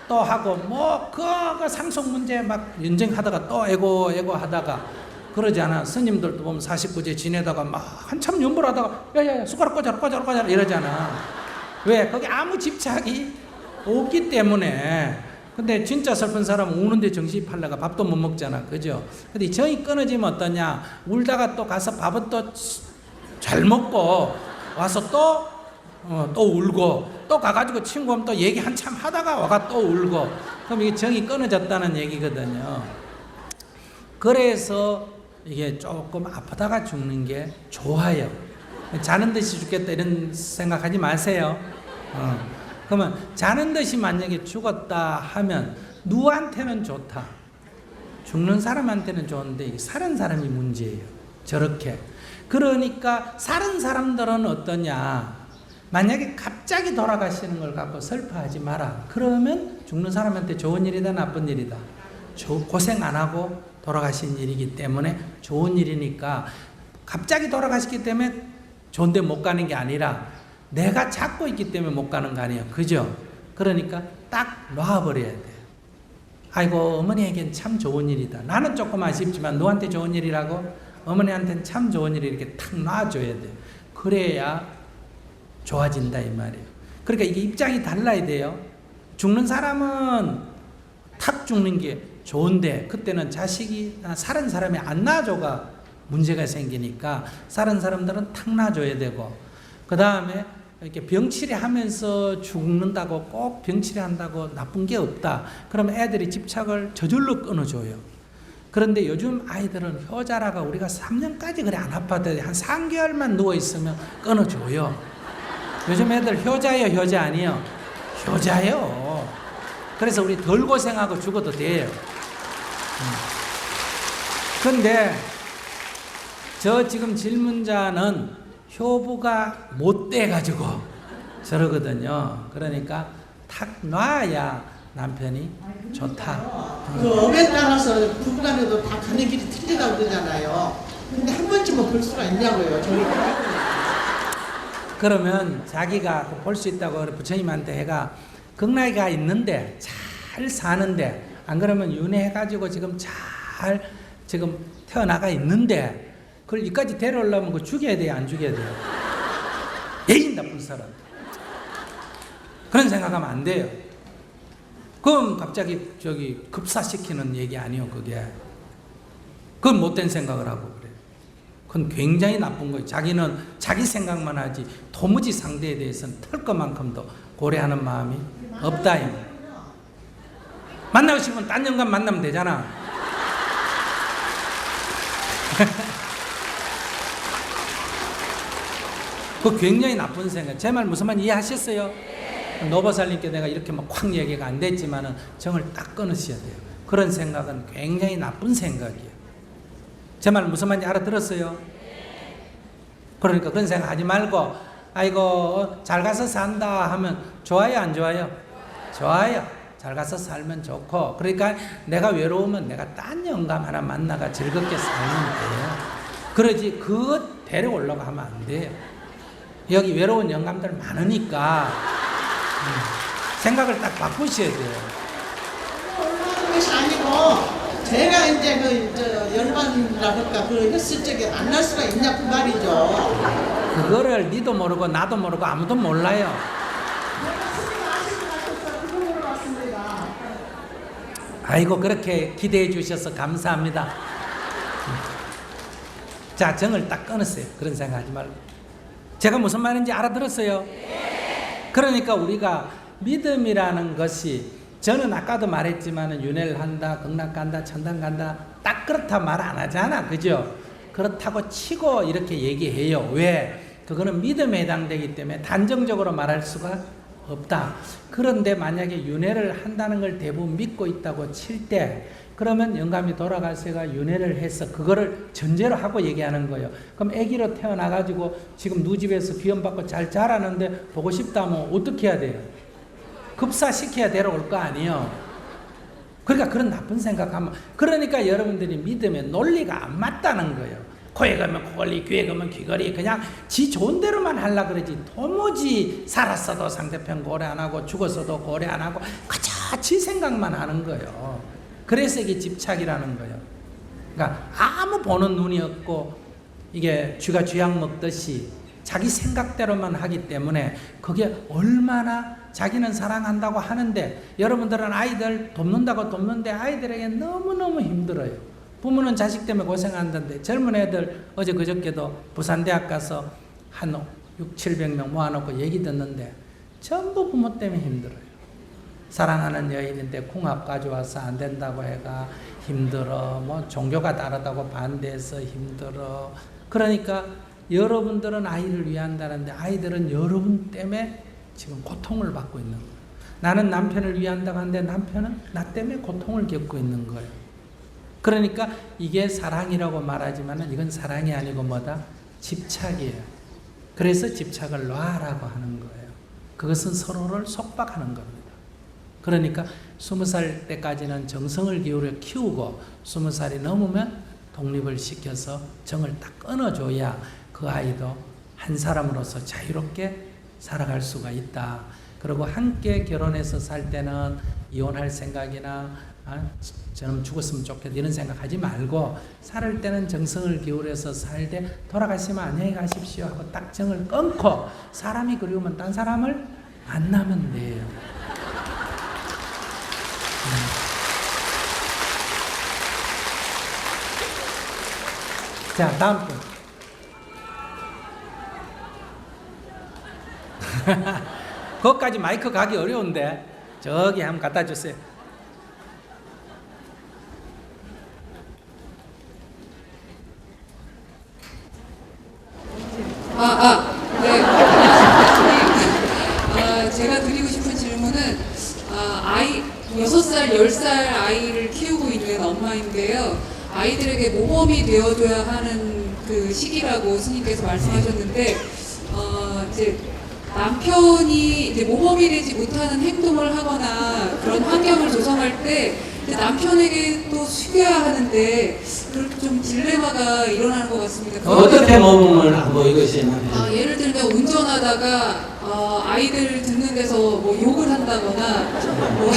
또 하고 뭐 그 상속 문제 막 연쟁하다가 또 에고 하다가 그러지 않아. 스님들도 보면 49제 지내다가 막 한참 연불하다가 야야야 숟가락 꽂아라 이러잖아. 왜? 거기 아무 집착이 없기 때문에. 근데 진짜 슬픈 사람은 우는데 정신이 팔려가 밥도 못 먹잖아. 그죠? 근데 정이 끊어지면 어떠냐? 울다가 또 가서 밥은 또 잘 먹고 와서 또 울고 또 가가지고 친구하면 또 얘기 한참 하다가 와가 또 울고 그럼 이게 정이 끊어졌다는 얘기거든요. 그래서 이게 조금 아프다가 죽는 게 좋아요. 자는 듯이 죽겠다 이런 생각하지 마세요. 그러면 자는 듯이 만약에 죽었다 하면 누구한테는 좋다. 죽는 사람한테는 좋은데 이게 사는 사람이 문제예요. 저렇게. 그러니까 사는 사람들은 어떠냐. 만약에 갑자기 돌아가시는 걸 갖고 슬퍼하지 마라. 그러면 죽는 사람한테 좋은 일이다 나쁜 일이다. 고생 안 하고 돌아가신 일이기 때문에 좋은 일이니까 갑자기 돌아가시기 때문에 좋은 데 못 가는 게 아니라 내가 잡고 있기 때문에 못 가는 거 아니에요. 그죠? 그러니까 딱 놔버려야 돼요. 아이고 어머니에겐 참 좋은 일이다. 나는 조금 아쉽지만 너한테 좋은 일이라고 어머니한테는 참 좋은 일이 이렇게 탁 놔줘야 돼요. 그래야 좋아진다 이 말이에요. 그러니까 이게 입장이 달라야 돼요. 죽는 사람은 탁 죽는 게 좋은데 그때는 자식이 살은 사람이 안 낳아줘가 문제가 생기니까 살은 사람들은 탁 낳아줘야 되고, 그 다음에 이렇게 병치레 하면서 죽는다고 꼭 병치레 한다고 나쁜 게 없다. 그럼 애들이 집착을 저절로 끊어줘요. 그런데 요즘 아이들은 효자라가 우리가 3년까지 그래 안 아파도 한 3개월만 누워있으면 끊어줘요. 요즘 애들 효자예요, 효자 아니에요? 효자예요. 그래서 우리 덜 고생하고 죽어도 돼요. 그런데 저 지금 질문자는 효부가 못 돼가지고 저러거든요. 그러니까 탁 놔야 남편이 좋다. 그 업에 따라서 부부간에도 다 가는 길이 틀리다고 그러잖아요. 근데 한 번쯤은 볼 수가 있냐고요. 저희 그러면 자기가 볼 수 있다고 부처님한테 해가 극락이가 있는데 잘 사는데, 안 그러면 윤회해가지고 지금 잘 지금 태어나가 있는데 그걸 여기까지 데려오려면 그 죽여야 돼요, 안 죽여야 돼요? 예인 나쁜 사람. 그런 생각하면 안 돼요. 그럼 갑자기 저기 급사시키는 얘기 아니에요, 그게. 그건 못된 생각을 하고 그래요. 그건 굉장히 나쁜 거예요. 자기는 자기 생각만 하지 도무지 상대에 대해서는 털 것만큼도 고려하는 마음이 없다. 만나고 싶으면 딴 영감 만나면 되잖아. 그 굉장히 나쁜 생각. 제 말 무슨 말 이해하셨어요? 노보살님께 내가 이렇게 막 확 얘기가 안 됐지만은 정을 딱 끊으셔야 돼요. 그런 생각은 굉장히 나쁜 생각이에요. 제 말 무슨 말인지 알아들었어요? 그러니까 그런 생각 하지 말고, 아이고 잘 가서 산다 하면 좋아요, 안 좋아요? 좋아요. 잘 가서 살면 좋고, 그러니까 내가 외로우면 내가 딴 영감 하나 만나가 즐겁게 살면 돼요. 그러지 그 데려오려고 하면 안 돼요. 여기 외로운 영감들 많으니까 생각을 딱 바꾸셔야 돼요. 올라가는 것이 아니고 제가 이제 그 열반이라 그럴까 그 했을 적에 안 날 수가 있냐 그 말이죠. 그거를 니도 모르고 나도 모르고 아무도 몰라요. 아이고 그렇게 기대해 주셔서 감사합니다. 자, 정을 딱 끊으세요. 그런 생각하지 말고. 제가 무슨 말인지 알아들었어요? 그러니까 우리가 믿음이라는 것이, 저는 아까도 말했지만 윤회를 한다, 극락 간다, 천당 간다, 딱 그렇다 말 안 하잖아, 그죠? 그렇다고 치고 이렇게 얘기해요. 왜? 그거는 믿음에 해당되기 때문에 단정적으로 말할 수가 없다. 그런데 만약에 윤회를 한다는 걸 대부분 믿고 있다고 칠 때, 그러면 영감이 돌아가서가 윤회를 해서 그거를 전제로 하고 얘기하는 거예요. 그럼 아기로 태어나가지고 지금 누집에서 비움받고 잘 자라는데 보고 싶다면 어떻게 해야 돼요? 급사시켜야 데려올 거 아니에요. 그러니까 그런 나쁜 생각하면, 그러니까 여러분들이 믿음에 논리가 안 맞다는 거예요. 코에 가면 코걸리, 귀에 가면 귀걸이, 그냥 지 좋은 대로만 하려고 그러지 도무지 살았어도 상대편 고려 안 하고 죽었어도 고려 안 하고 그저 지 생각만 하는 거예요. 그래서 이게 집착이라는 거예요. 그러니까 아무 보는 눈이 없고 이게 쥐가 쥐약 먹듯이 자기 생각대로만 하기 때문에 그게 얼마나 자기는 사랑한다고 하는데, 여러분들은 아이들 돕는다고 돕는데 아이들에게 너무너무 힘들어요. 부모는 자식 때문에 고생한다는데, 젊은 애들 어제 그저께도 부산대학 가서 한 600-700명 모아놓고 얘기 듣는데 전부 부모 때문에 힘들어요. 사랑하는 여인인데 궁합 가져와서 안 된다고 해가 힘들어, 뭐 종교가 다르다고 반대해서 힘들어. 그러니까 여러분들은 아이를 위한다는데 아이들은 여러분 때문에 지금 고통을 받고 있는 거예요. 나는 남편을 위한다고 하는데 남편은 나 때문에 고통을 겪고 있는 거예요. 그러니까 이게 사랑이라고 말하지만 이건 사랑이 아니고 뭐다? 집착이에요. 그래서 집착을 놔라고 하는 거예요. 그것은 서로를 속박하는 겁니다. 그러니까 20살 때까지는 정성을 기울여 키우고 20살이 넘으면 독립을 시켜서 정을 딱 끊어줘야 그 아이도 한 사람으로서 자유롭게 살아갈 수가 있다. 그리고 함께 결혼해서 살 때는 이혼할 생각이나 저는 죽었으면 좋겠다 이런 생각하지 말고, 살 때는 정성을 기울여서 살되 돌아가시면 안녕히 가십시오 하고 딱 정을 끊고, 사람이 그리우면 딴 사람을 안 나면 돼요. 자, 다음 분. 거기까지 마이크 가기 어려운데 저기 한번 갖다 주세요. 네. 제가 드리고 싶은 질문은 아이 6살, 10살 아이를 키우고 있는 엄마인데요. 아이들에게 모범이 되어줘야 하는 그 시기라고 스님께서 말씀하셨는데 이제 남편이 이제 모범이 되지 못하는 행동을 하거나 그런 환경을 조성할 때 남편에게 또 숙여야 하는데 그렇게 좀 딜레마가 일어나는 것 같습니다. 어떻게 모범을 하고 이것이 예를 들면 운전하다가 아이들 듣는 데서 뭐 욕을 한다거나 뭐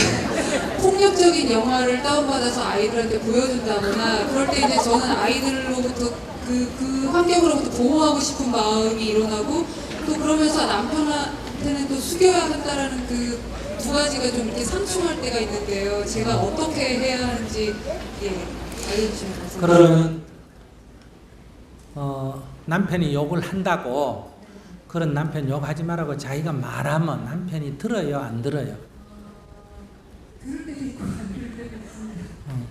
폭력적인 영화를 다운받아서 아이들한테 보여준다거나 그럴 때 이제 저는 아이들로부터 그 환경으로부터 보호하고 싶은 마음이 일어나고 또 그러면서 남편한테는 또 숙여야 한다라는 그 두 가지가 좀 이렇게 상충할 때가 있는데요. 제가 어떻게 해야 하는지 알려주시면 감사합니다. 그러면 남편이 욕을 한다고 그런 남편 욕하지 말라고 자기가 말하면 남편이 들어요, 안 들어요? 그럴 때도 있고 안 그럴 때도 있습니다.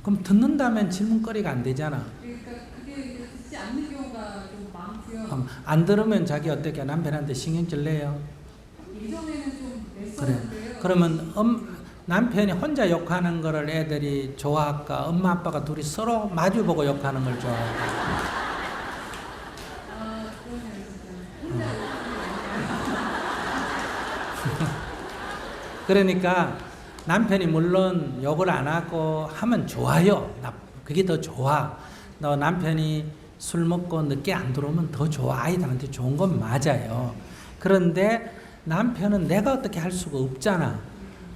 그럼 듣는다면 질문거리가 안 되잖아. 그러니까 그게 듣지 않는 경우가 좀 많고요. 안 들으면 자기 어떻게 남편한테 신경질 내요? 예전에는 좀 그래. 냈었는데요. 그러면 남편이 혼자 욕하는 거를 애들이 좋아할까? 엄마 아빠가 둘이 서로 마주보고 욕하는 걸 좋아할까? 그러네요 진짜. 그러니까 남편이 물론 욕을 안 하고 하면 좋아요. 그게 더 좋아. 너 남편이 술 먹고 늦게 안 들어오면 더 좋아. 아이들한테 좋은 건 맞아요. 그런데 남편은 내가 어떻게 할 수가 없잖아.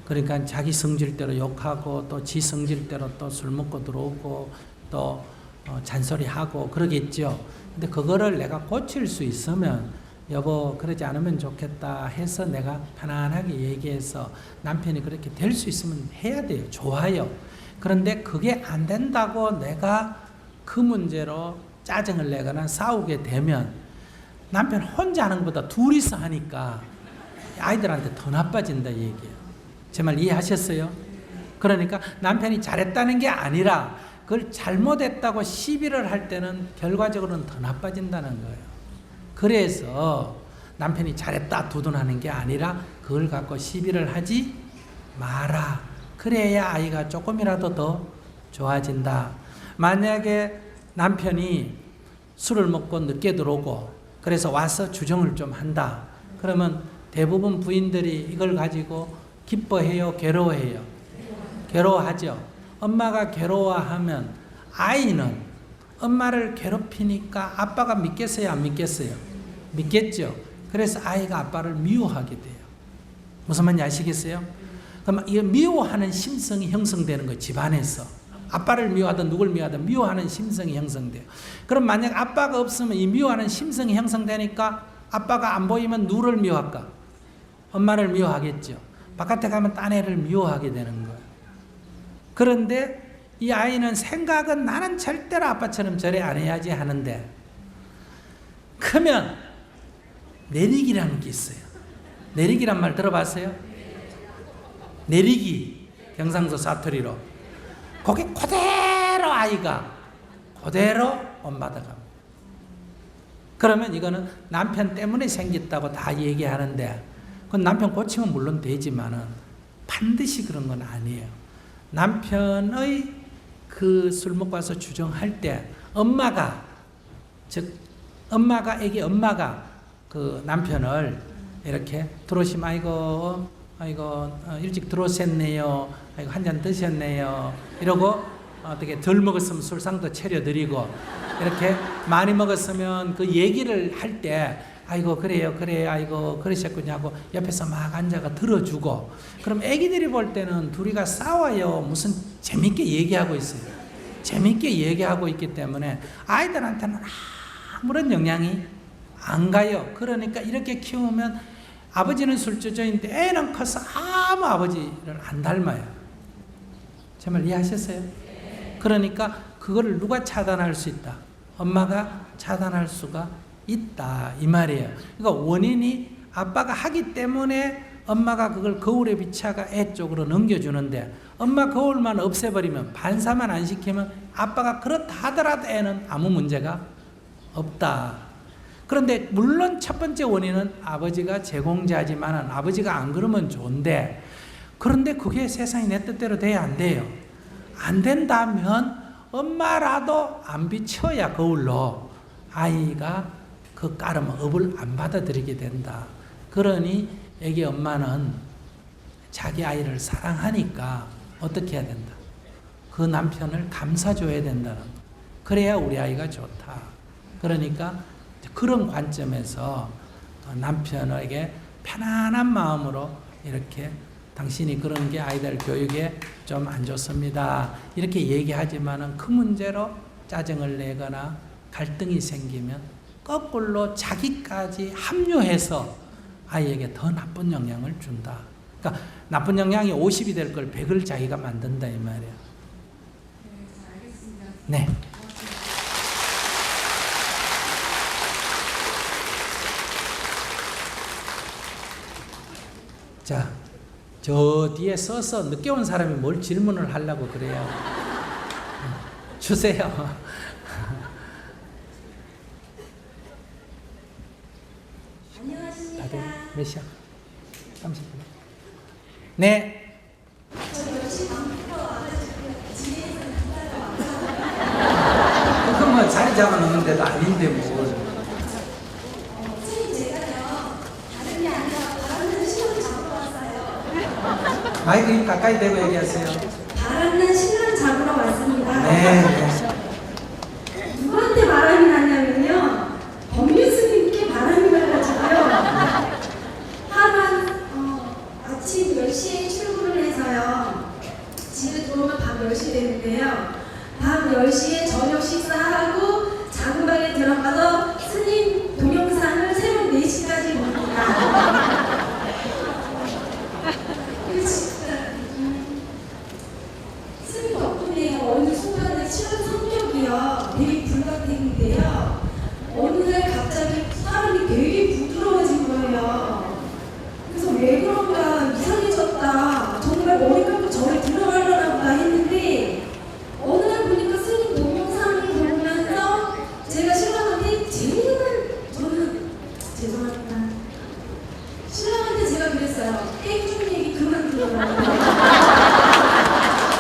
그러니까 자기 성질대로 욕하고 또 지 성질대로 또 술 먹고 들어오고 또 잔소리하고 그러겠죠. 근데 그거를 내가 고칠 수 있으면 여보 그러지 않으면 좋겠다 해서 내가 편안하게 얘기해서 남편이 그렇게 될 수 있으면 해야 돼요. 좋아요. 그런데 그게 안 된다고 내가 그 문제로 짜증을 내거나 싸우게 되면 남편 혼자 하는 것보다 둘이서 하니까 아이들한테 더 나빠진다 얘기예요. 제 말 이해하셨어요? 그러니까 남편이 잘했다는 게 아니라 그걸 잘못했다고 시비를 할 때는 결과적으로는 더 나빠진다는 거예요. 그래서 남편이 잘했다 두둔하는 게 아니라 그걸 갖고 시비를 하지 마라. 그래야 아이가 조금이라도 더 좋아진다. 만약에 남편이 술을 먹고 늦게 들어오고 그래서 와서 주정을 좀 한다. 그러면 대부분 부인들이 이걸 가지고 기뻐해요? 괴로워해요? 괴로워하죠. 엄마가 괴로워하면 아이는 엄마를 괴롭히니까 아빠가 믿겠어요? 안 믿겠어요? 믿겠죠. 그래서 아이가 아빠를 미워하게 돼요. 무슨 말인지 아시겠어요? 그럼 이 미워하는 심성이 형성되는 거예요. 집안에서. 아빠를 미워하든 누굴 미워하든 미워하는 심성이 형성돼요. 그럼 만약 아빠가 없으면 이 미워하는 심성이 형성되니까 아빠가 안 보이면 누구를 미워할까? 엄마를 미워하겠죠. 바깥에 가면 딴 애를 미워하게 되는 거예요. 그런데 이 아이는 생각은 나는 절대로 아빠처럼 저래 안 해야지 하는데 크면 내리기라는 게 있어요. 내리기란 말 들어봤어요? 내리기, 경상도 사투리로. 거기 그대로 아이가 그대로 온받아갑니다. 그러면 이거는 남편 때문에 생겼다고 다 얘기하는데 그건 남편 고치면 물론 되지만은 반드시 그런 건 아니에요. 남편의 그 술 먹고 와서 주정할 때 엄마가 그 남편을 이렇게 들어오시면 아이고 일찍 들어오셨네요. 아이고 한 잔 드셨네요. 이러고 어떻게 덜 먹었으면 술상도 차려드리고 이렇게 많이 먹었으면 그 얘기를 할 때 아이고 그래요 아이고 그러셨군요 하고 옆에서 막 앉아가 들어주고 그럼 애기들이 볼 때는 둘이가 싸워요. 무슨 재밌게 얘기하고 있어요. 재밌게 얘기하고 있기 때문에 아이들한테는 아무런 영향이 안 가요. 그러니까 이렇게 키우면 아버지는 술주정인데 애는 커서 아무 아버지를 안 닮아요. 제 말 이해하셨어요? 그러니까 그거를 누가 차단할 수 있다? 엄마가 차단할 수가 있다 이 말이에요. 그러니까 원인이 아빠가 하기 때문에 엄마가 그걸 거울에 비춰가 애 쪽으로 넘겨주는데 엄마 거울만 없애버리면 반사만 안 시키면 아빠가 그렇다 하더라도 애는 아무 문제가 없다. 그런데 물론 첫 번째 원인은 아버지가 제공자지만 아버지가 안 그러면 좋은데 그런데 그게 세상이 내 뜻대로 돼야 안 돼요. 안 된다면 엄마라도 안 비춰야 거울로 아이가 그 까르면 업을 안 받아들이게 된다. 그러니 애기 엄마는 자기 아이를 사랑하니까 어떻게 해야 된다? 그 남편을 감싸줘야 된다는 거. 그래야 우리 아이가 좋다. 그러니까 그런 관점에서 남편에게 편안한 마음으로 이렇게 당신이 그런 게 아이들 교육에 좀 안 좋습니다. 이렇게 얘기하지만은 그 문제로 짜증을 내거나 갈등이 생기면 거꾸로 자기까지 합류해서 아이에게 더 나쁜 영향을 준다. 그러니까 나쁜 영향이 50이 될 걸 100을 자기가 만든다 이 말이야. 네, 잘 알겠습니다. 네. 자, 저 뒤에 서서 늦게 온 사람이 뭘 질문을 하려고 그래요. 주세요. 안녕하십니까. 다들 몇 시야? 30분. 네. 저 10시 반부터 와가지고 집에서 갔다가 와서 그럼 뭐 자리 잡아놓는데도 아닌데 뭐. 선생님 제가요 다른 게 아니라 바람난 신랑 잡으러 왔어요. 마이크 가까이 대고 얘기하세요. 바람난 신랑 잡으러 왔습니다. 네. 누구한테 바람이 났냐면요. 법률스님께 바람이 나가지고요. 아침 10시에 출근을 해서요. 집에 들어오면 밤 10시 되는데요. 밤 10시에 저녁 식사하고 작은 방에 들어가서 스님 동영상을 새벽 4시까지 봅니다. 스님 덕분에 어느 순간에 치는 성격이요. 되게 불가능인데요. 어느 날 갑자기 사람이 되게 부드러워진 거예요. 그래서 왜 그런가 이상해졌다. 정말 머리 감고 절에 들어가려나 보다 했는데 어느 날 보니까 스님 동영상을 보면서 제가 신랑한테 제일 저는 죄송합니다. 신랑한테 제가 그랬어요. 땡중 얘기 그만 들어라고.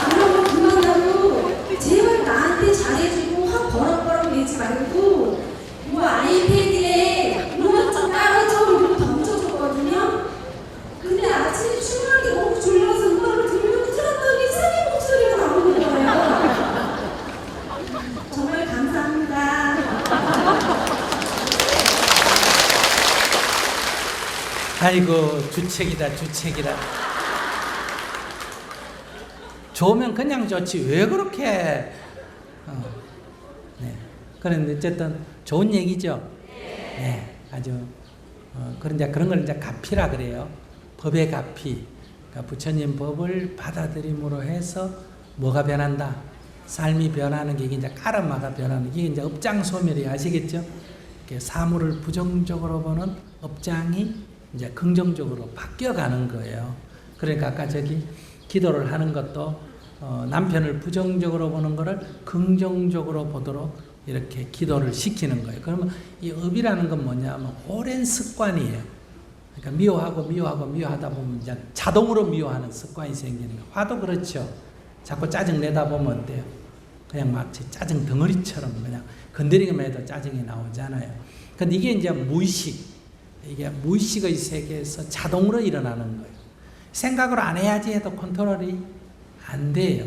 그런 거 그만하고 제발 나한테 잘해주고 확 버럭버럭 내지 말고 뭐 아이패드에 음악 좀 깔아줘 이러고 던져줬거든요. 근데 아침에 출근할 때 너무 졸려서 음악을 들으려고 틀었더니 스님 목소리가 나오는 거예요. 정말 감사합니다. 아이고 주책이다 주책이다. 좋으면 그냥 좋지 왜 그렇게 네. 그런데 어쨌든 좋은 얘기죠. 네, 아주 그런데 그런 걸 이제 가피라 그래요. 법의 가피. 그러니까 부처님 법을 받아들임으로 해서 뭐가 변한다? 삶이 변하는 게 이게 이제 까르마가 변하는 게 이제 업장 소멸이 아시겠죠? 이렇게 사물을 부정적으로 보는 업장이 이제 긍정적으로 바뀌어가는 거예요. 그러니까 아까 저기 기도를 하는 것도 남편을 부정적으로 보는 것을 긍정적으로 보도록 이렇게 기도를 시키는 거예요. 그러면 이 업이라는 건 뭐냐면 오랜 습관이에요. 그러니까 미워하다 보면 이제 자동으로 미워하는 습관이 생기는 거예요. 화도 그렇죠. 자꾸 짜증 내다 보면 어때요? 그냥 마치 짜증 덩어리처럼 그냥 건드리기만 해도 짜증이 나오잖아요. 근데 이게 이제 이게 무의식의 세계에서 자동으로 일어나는 거예요. 생각으로 안 해야지 해도 컨트롤이 안 돼요.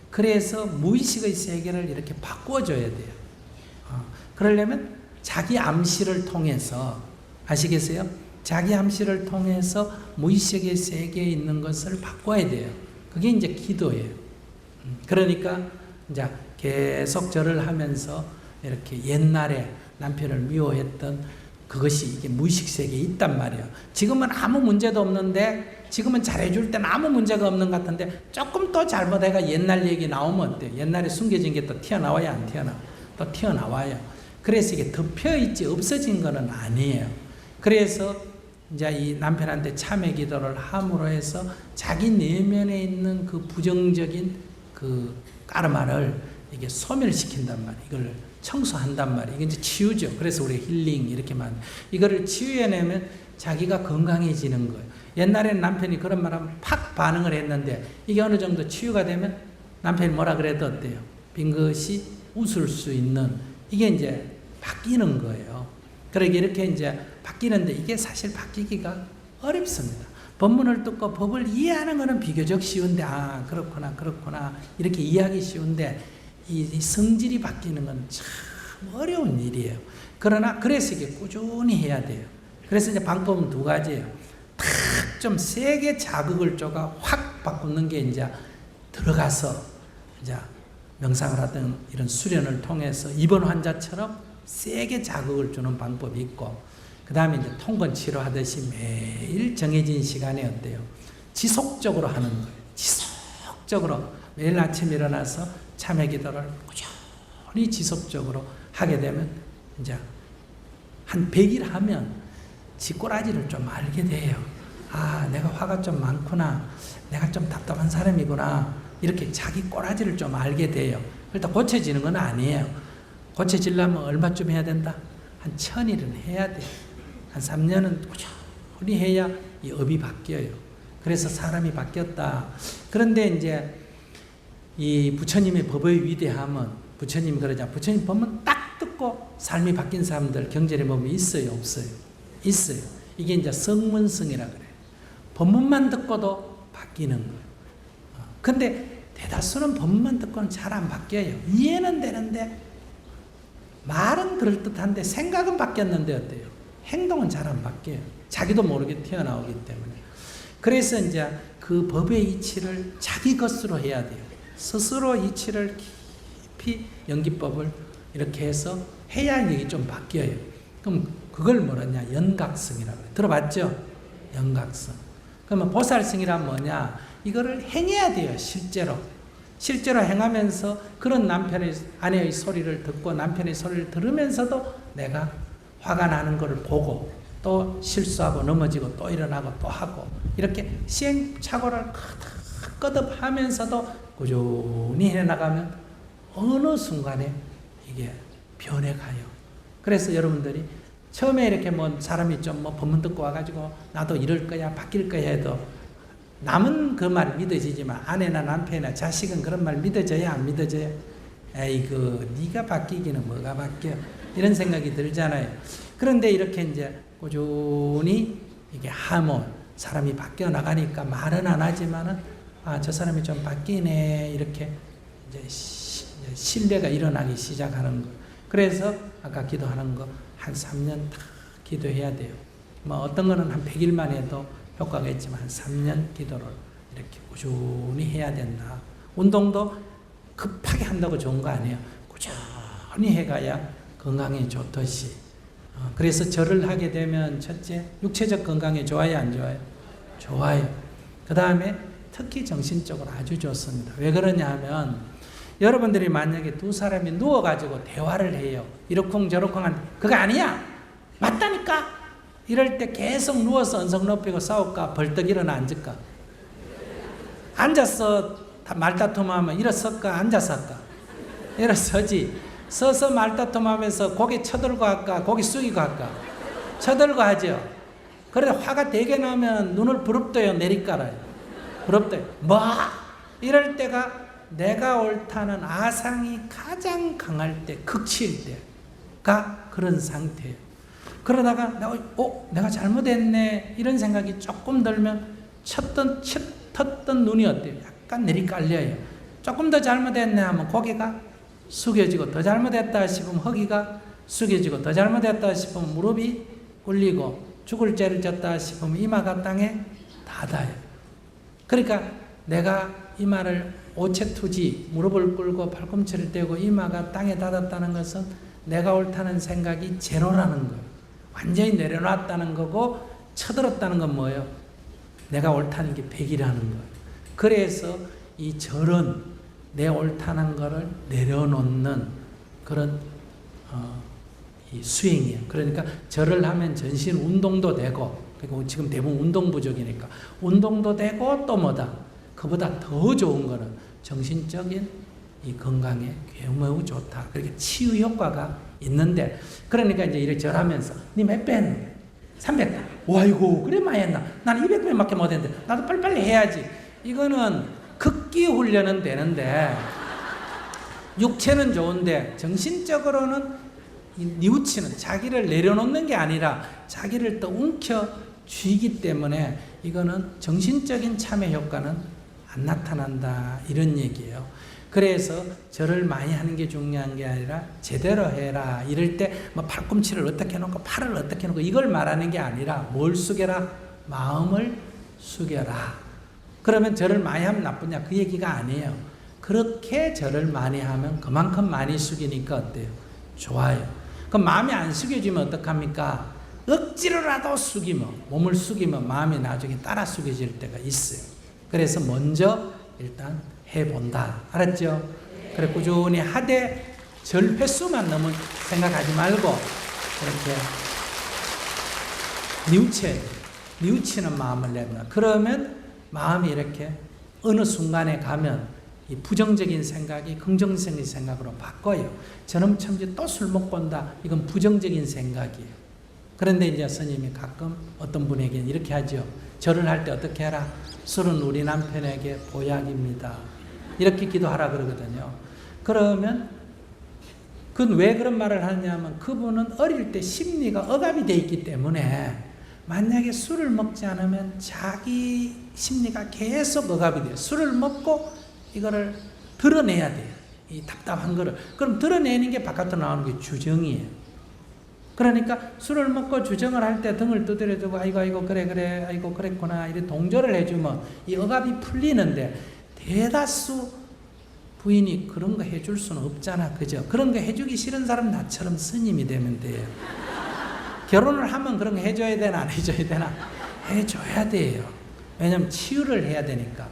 그래서 무의식의 세계를 이렇게 바꿔줘야 돼요. 그러려면 자기 암시를 통해서 아시겠어요? 자기 암시를 통해서 무의식의 세계에 있는 것을 바꿔야 돼요. 그게 이제 기도예요. 그러니까 이제 계속 절을 하면서 이렇게 옛날에 남편을 미워했던 그것이 이게 무의식 세계에 있단 말이에요. 지금은 아무 문제도 없는데, 지금은 잘해줄 때는 아무 문제가 없는 것 같은데, 조금 또 잘못해가 옛날 얘기 나오면 어때요? 옛날에 숨겨진 게 또 튀어나와야 안 튀어나와? 또 튀어나와요. 그래서 이게 덮여있지 없어진 거는 아니에요. 그래서 이제 이 남편한테 참회 기도를 함으로 해서 자기 내면에 있는 그 부정적인 그 까르마를 이게 소멸시킨단 말이에요. 이걸 청소한단 말이에요. 이게 이제 치유죠. 그래서 우리 힐링 이렇게만 이거를 치유해내면 자기가 건강해지는 거예요. 옛날에는 남편이 그런 말하면 팍 반응을 했는데 이게 어느 정도 치유가 되면 남편이 뭐라 그래도 어때요? 빙긋이 웃을 수 있는 이게 이제 바뀌는 거예요. 그러게 이렇게 이제 바뀌는데 이게 사실 바뀌기가 어렵습니다. 법문을 듣고 법을 이해하는 것은 비교적 쉬운데, 아, 그렇구나 이렇게 이해하기 쉬운데 이 성질이 바뀌는 건 참 어려운 일이에요. 그러나 그래서 이게 꾸준히 해야 돼요. 그래서 이제 방법은 두 가지예요. 탁 좀 세게 자극을 줘가 확 바꾸는 게 이제 들어가서 이제 명상을 하든 이런 수련을 통해서 입원 환자처럼 세게 자극을 주는 방법이 있고, 그 다음에 이제 통건 치료하듯이 매일 정해진 시간에 어때요? 지속적으로 하는 거예요. 지속적으로 매일 아침 일어나서 참회 기도를 꾸준히 지속적으로 하게 되면 이제 한 100일 하면 지 꼬라지를 좀 알게 돼요. 아, 내가 화가 좀 많구나. 내가 좀 답답한 사람이구나. 이렇게 자기 꼬라지를 좀 알게 돼요. 일단 고쳐지는 건 아니에요. 고쳐지려면 얼마쯤 해야 된다? 한 1000일은 해야 돼요. 한 3년은 꾸준히 해야 이 업이 바뀌어요. 그래서 사람이 바뀌었다. 그런데 이제 이 부처님의 법의 위대함은 부처님이 그러자 부처님 법문 딱 듣고 삶이 바뀐 사람들 경전에 보면 있어요, 없어요? 있어요. 이게 이제 성문성이라 그래요. 법문만 듣고도 바뀌는 거예요. 근데 대다수는 법문만 듣고는 잘 안 바뀌어요. 이해는 되는데 말은 그럴듯한데 생각은 바뀌었는데 어때요? 행동은 잘 안 바뀌어요. 자기도 모르게 튀어나오기 때문에. 그래서 이제 그 법의 이치를 자기 것으로 해야 돼요. 스스로 이치를 깊이 연기법을 이렇게 해서 해야 이게 좀 바뀌어요. 그럼 그걸 뭐라냐? 연각성이라고 해요. 들어봤죠? 연각성. 그러면 보살성이란 뭐냐? 이거를 행해야 돼요. 실제로. 실제로 행하면서 그런 남편의 아내의 소리를 듣고 남편의 소리를 들으면서도 내가 화가 나는 것을 보고 또 실수하고 넘어지고 또 일어나고 또 하고 이렇게 시행착오를 거듭하면서도 꾸준히 해나가면 어느 순간에 이게 변해가요. 그래서 여러분들이 처음에 이렇게 뭐 사람이 좀 뭐 법문 듣고 와가지고 나도 이럴 거야 바뀔 거야 해도 남은 그 말 믿어지지만 아내나 남편이나 자식은 그런 말 믿어져야 안 믿어져요? 에이그 네가 바뀌기는 뭐가 바뀌어 이런 생각이 들잖아요. 그런데 이렇게 이제 꾸준히 이게 하면 사람이 바뀌어 나가니까 말은 안 하지만은 아, 저 사람이 좀 바뀌네 이렇게 이제 신뢰가 일어나기 시작하는 거. 그래서 아까 기도하는 거 한 3년 다 기도해야 돼요. 뭐 어떤 거는 한 100일만 해도 효과가 있지만 한 3년 기도를 이렇게 꾸준히 해야 된다. 운동도 급하게 한다고 좋은 거 아니에요. 꾸준히 해가야 건강에 좋듯이. 그래서 절을 하게 되면 첫째 육체적 건강에 좋아요 안 좋아요? 좋아요. 그 다음에 특히 정신적으로 아주 좋습니다. 왜 그러냐 하면 여러분들이 만약에 두 사람이 누워가지고 대화를 해요. 이러쿵저러쿵 그거 아니야. 맞다니까. 이럴 때 계속 누워서 언성 높이고 싸울까? 벌떡 일어나 앉을까? 앉아서 말다툼하면 일어설까? 앉아서 할까? 일어서지. 서서 말다툼하면서 고개 쳐들고 할까? 고개 숙이고 할까? 쳐들고 하죠. 그래도 화가 되게 나면 눈을 부릅떠요? 내리깔아요? 부릅떠요? 뭐? 이럴 때가 내가 옳다는 아상이 가장 강할 때, 극치일 때가 그런 상태예요. 그러다가 내가 잘못했네 이런 생각이 조금 들면 텄던 눈이 어때요? 약간 내리깔려요. 조금 더 잘못했네 하면 고개가 숙여지고 더 잘못했다 싶으면 허기가 숙여지고 더 잘못했다 싶으면 무릎이 꿇리고 죽을 죄를 졌다 싶으면 이마가 땅에 닿아요. 그러니까 내가 이마를 오체투지 무릎을 꿇고 팔꿈치를 대고 이마가 땅에 닿았다는 것은 내가 옳다는 생각이 제로라는 거예요. 완전히 내려놨다는 거고 쳐들었다는 건 뭐예요? 내가 옳다는 게 100이라는 거예요. 그래서 이 절은 내 옳다는 거를 내려놓는 그런 이 수행이에요. 그러니까 절을 하면 전신 운동도 되고, 그리고 지금 대부분 운동 부족이니까 운동도 되고 또 뭐다? 그보다 더 좋은 거는 정신적인 이 건강에 매우 좋다. 그렇게 치유 효과가 있는데, 그러니까 이제 이렇게 절하면서 니 몇 배 했는데? 300배. 와이고 그래 많이 했나? 난 200배밖에 못 했는데 나도 빨리빨리 해야지. 이거는 극기 훈련은 되는데 육체는 좋은데 정신적으로는 뉘우치는, 자기를 내려놓는 게 아니라 자기를 또 움켜쥐기 때문에 이거는 정신적인 참회 효과는 안 나타난다, 이런 얘기예요. 그래서 절을 많이 하는 게 중요한 게 아니라 제대로 해라. 이럴 때 뭐 팔꿈치를 어떻게 해놓고 팔을 어떻게 해놓고 이걸 말하는 게 아니라 뭘 숙여라? 마음을 숙여라. 그러면 절을 많이 하면 나쁘냐? 그 얘기가 아니에요. 그렇게 절을 많이 하면 그만큼 많이 숙이니까 어때요? 좋아요. 그럼 마음이 안 숙여지면 어떡합니까? 억지로라도 숙이면, 몸을 숙이면 마음이 나중에 따라 숙여질 때가 있어요. 그래서 먼저 일단 해본다. 알았죠? 그래 꾸준히 하되 절 횟수만 너무 생각하지 말고 이렇게 뉘우치는 마음을 내면, 그러면 마음이 이렇게 어느 순간에 가면 이 부정적인 생각이 긍정적인 생각으로 바꿔요. 저놈 참지 또 술 먹고 온다. 이건 부정적인 생각이에요. 그런데 이제 스님이 가끔 어떤 분에게는 이렇게 하죠. 절을 할 때 어떻게 해라? 술은 우리 남편에게 보약입니다. 이렇게 기도하라 그러거든요. 그러면 그건 왜 그런 말을 하냐면 그분은 어릴 때 심리가 억압이 돼 있기 때문에 만약에 술을 먹지 않으면 자기 심리가 계속 억압이 돼요. 술을 먹고 이거를 드러내야 돼요. 이 답답한 거를. 그럼 드러내는 게 바깥으로 나오는 게 주정이에요. 그러니까 술을 먹고 주정을 할 때 등을 두드려주고 아이고 그래 아이고 그랬구나 이렇게 동조를 해주면 이 억압이 풀리는데 대다수 부인이 그런 거 해줄 수는 없잖아. 그죠? 그런 거 해주기 싫은 사람 나처럼 스님이 되면 돼요. 결혼을 하면 그런 거 해줘야 되나 안 해줘야 되나? 해줘야 돼요. 왜냐면 치유를 해야 되니까.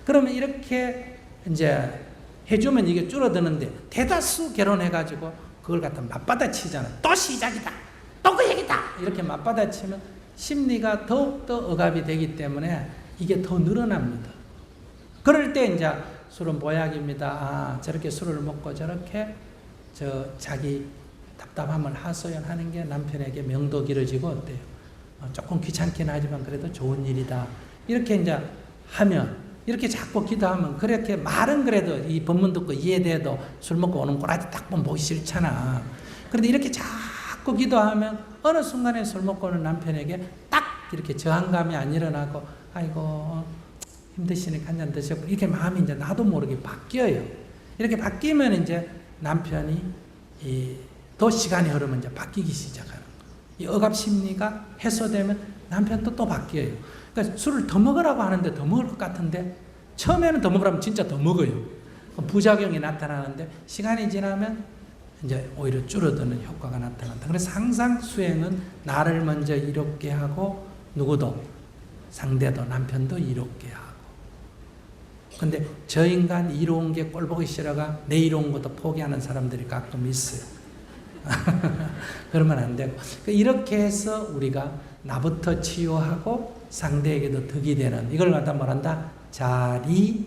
그러면 이렇게 이제 해주면 이게 줄어드는데 대다수 결혼해가지고 그걸 갖다 맞받아 치잖아. 또 시작이다. 또 그 얘기다. 이렇게 맞받아 치면 심리가 더욱더 억압이 되기 때문에 이게 더 늘어납니다. 그럴 때 이제 술은 보약입니다. 아, 저렇게 술을 먹고 저렇게 자기 답답함을 하소연하는 게 남편에게 명도 길어지고 어때요? 조금 귀찮긴 하지만 그래도 좋은 일이다. 이렇게 이제 하면, 이렇게 자꾸 기도하면, 그렇게 말은 그래도 이 법문 듣고 이해돼도 술 먹고 오는 꼬라지 딱 보면 보기 싫잖아. 그런데 이렇게 자꾸 기도하면 어느 순간에 술 먹고 오는 남편에게 딱 이렇게 저항감이 안 일어나고 아이고 힘드시니까 한 잔 드시고 이렇게 마음이 이제 나도 모르게 바뀌어요. 이렇게 바뀌면 이제 남편이 더 시간이 흐르면 이제 바뀌기 시작하는 거예요. 이 억압 심리가 해소되면 남편도 또 바뀌어요. 그러니까 술을 더 먹으라고 하는데 더 먹을 것 같은데 처음에는 더 먹으라면 진짜 더 먹어요. 부작용이 나타나는데 시간이 지나면 이제 오히려 줄어드는 효과가 나타난다. 그래서 항상 수행은 나를 먼저 이롭게 하고 누구도 상대도 남편도 이롭게 하고. 근데 저 인간 이로운 게 꼴보기 싫어가 내 이로운 것도 포기하는 사람들이 가끔 있어요. 그러면 안 되고 이렇게 해서 우리가 나부터 치유하고 상대에게도 득이 되는 이걸 갖다 뭐란다? 자리이타.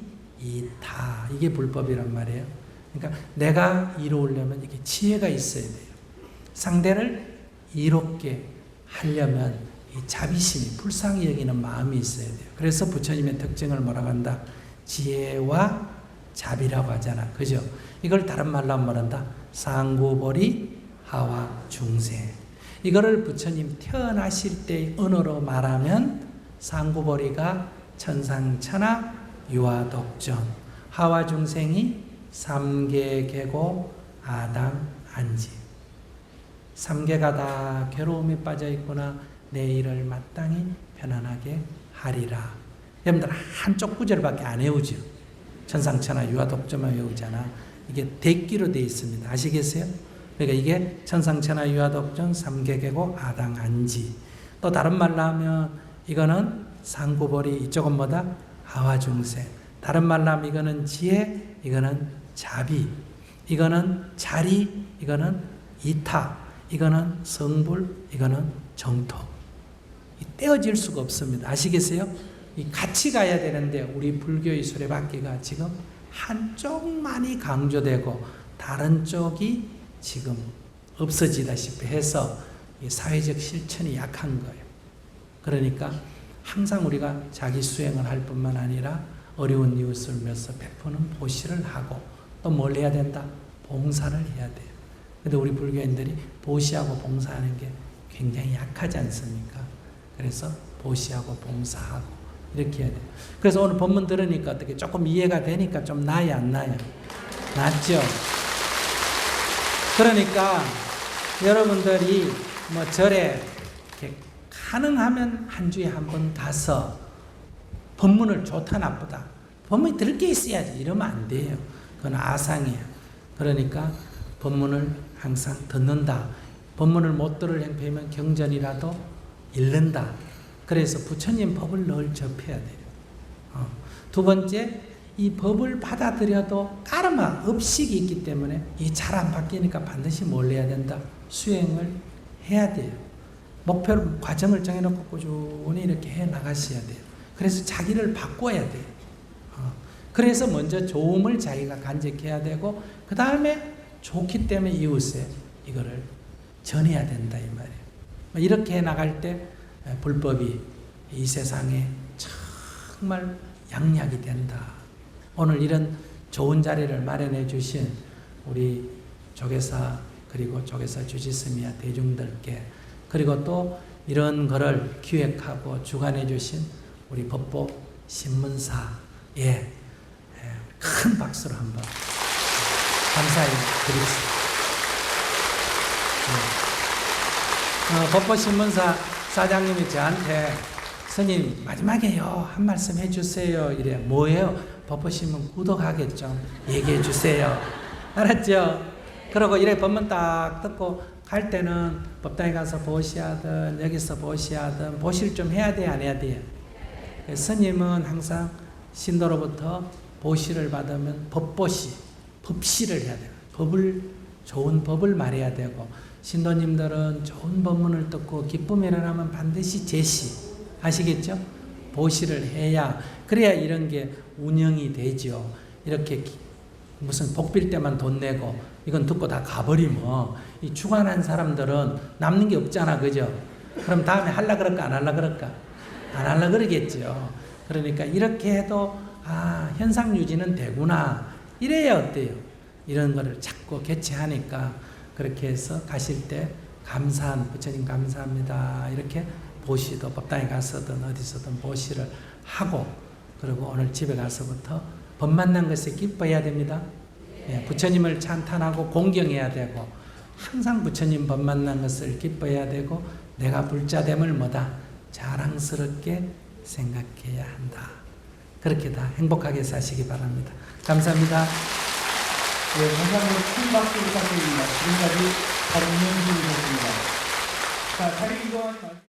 이게 불법이란 말이에요. 그러니까 내가 이로우려면 이게 지혜가 있어야 돼요. 상대를 이롭게 하려면 이 자비심이 불쌍히 여기는 마음이 있어야 돼요. 그래서 부처님의 특징을 뭐라고 한다? 지혜와 자비라고 하잖아. 그죠? 이걸 다른 말로 하면 뭐란다? 상구보리 하와 중생. 이거를 부처님 태어나실 때의 언어로 말하면 상구보리가 천상천하 유아독전, 하와 중생이 삼계계고 아담 안지. 삼계가 다 괴로움에 빠져 있구나. 내일을 마땅히 편안하게 하리라. 여러분들 한쪽 구절밖에 안 외우죠. 천상천하 유아독전만 외우잖아. 이게 대기로 되어 있습니다. 아시겠어요? 그러니까 이게 천상천하 유아독존 삼계계고 아당안지. 또 다른 말로 하면 이거는 상구보리, 이쪽은 뭐다? 하와중생. 다른 말로 하면 이거는 지혜, 이거는 자비, 이거는 자리, 이거는 이타, 이거는 성불, 이거는 정토. 떼어질 수가 없습니다. 아시겠어요? 이 같이 가야 되는데 우리 불교의 수레바퀴가 지금 한쪽만이 강조되고 다른 쪽이 지금 없어지다시피 해서 이 사회적 실천이 약한 거예요. 그러니까 항상 우리가 자기 수행을 할 뿐만 아니라 어려운 이웃을 위해서 베푸는 보시를 하고 또 뭘 해야 된다? 봉사를 해야 돼요. 근데 우리 불교인들이 보시하고 봉사하는 게 굉장히 약하지 않습니까? 그래서 보시하고 봉사하고 이렇게 해야 돼요. 그래서 오늘 본문 들으니까 어떻게 조금 이해가 되니까 좀 나아요, 안 나아요? 낫죠? 그러니까 여러분들이 뭐 절에 이렇게 가능하면 한 주에 한 번 가서 법문을 좋다 나쁘다 법문이 들을 게 있어야지 이러면 안 돼요. 그건 아상이에요. 그러니까 법문을 항상 듣는다. 법문을 못 들을 형편이면 경전이라도 읽는다. 그래서 부처님 법을 늘 접해야 돼요. 두 번째, 이 법을 받아들여도 까르마, 업식이 있기 때문에 이 잘 안 바뀌니까 반드시 뭘 해야 된다? 수행을 해야 돼요. 목표를, 과정을 정해놓고 꾸준히 이렇게 해 나가셔야 돼요. 그래서 자기를 바꿔야 돼요. 그래서 먼저 좋음을 자기가 간직해야 되고 그 다음에 좋기 때문에 이웃에 이거를 전해야 된다 이 말이에요. 이렇게 해 나갈 때 불법이 이 세상에 정말 양약이 된다. 오늘 이런 좋은 자리를 마련해 주신 우리 조계사 그리고 조계사 주지스미야 대중들께 그리고 또 이런 거를 기획하고 주관해 주신 우리 법보 신문사에 큰 박수로 한번 감사히 드립니다. 법보 신문사 사장님이 저한테 스님 마지막에요 한 말씀 해주세요 이래. 뭐예요? 법보신문 구독하게 좀 얘기해 주세요. 알았죠? 그러고 이래 법문 딱 듣고 갈 때는 법당에 가서 보시하든 여기서 보시하든 보시를 좀 해야 돼 안 해야 돼요? 스님은 항상 신도로부터 보시를 받으면 법보시, 법시를 해야 돼요. 좋은 법을 말해야 되고 신도님들은 좋은 법문을 듣고 기쁨이 일어나면 반드시 제시, 아시겠죠? 보시를 해야 그래야 이런 게 운영이 되죠. 이렇게 무슨 복빌 때만 돈 내고 이건 듣고 다 가버리면 이 주관한 사람들은 남는 게 없잖아, 그죠? 그럼 다음에 할라 그럴까 안 할라 그럴까? 안 할라 그러겠죠. 그러니까 이렇게 해도 현상 유지는 되구나 이래야 어때요? 이런 거를 자꾸 개최하니까 그렇게 해서 가실 때 감사한 부처님 감사합니다 이렇게 보시도 법당에 가서든 어디서든 보시를 하고 그리고 오늘 집에 가서부터 법 만난 것에 기뻐해야 됩니다. 부처님을 찬탄하고 공경해야 되고 항상 부처님 법 만난 것을 기뻐해야 되고 내가 불자됨을 뭐다? 자랑스럽게 생각해야 한다. 그렇게 다 행복하게 사시기 바랍니다. 감사합니다. 네, 감사합니다. 큰 박수 부탁드립니다. 지금까지 박명진이었습니다. 자, 자리 이동하지 마시고.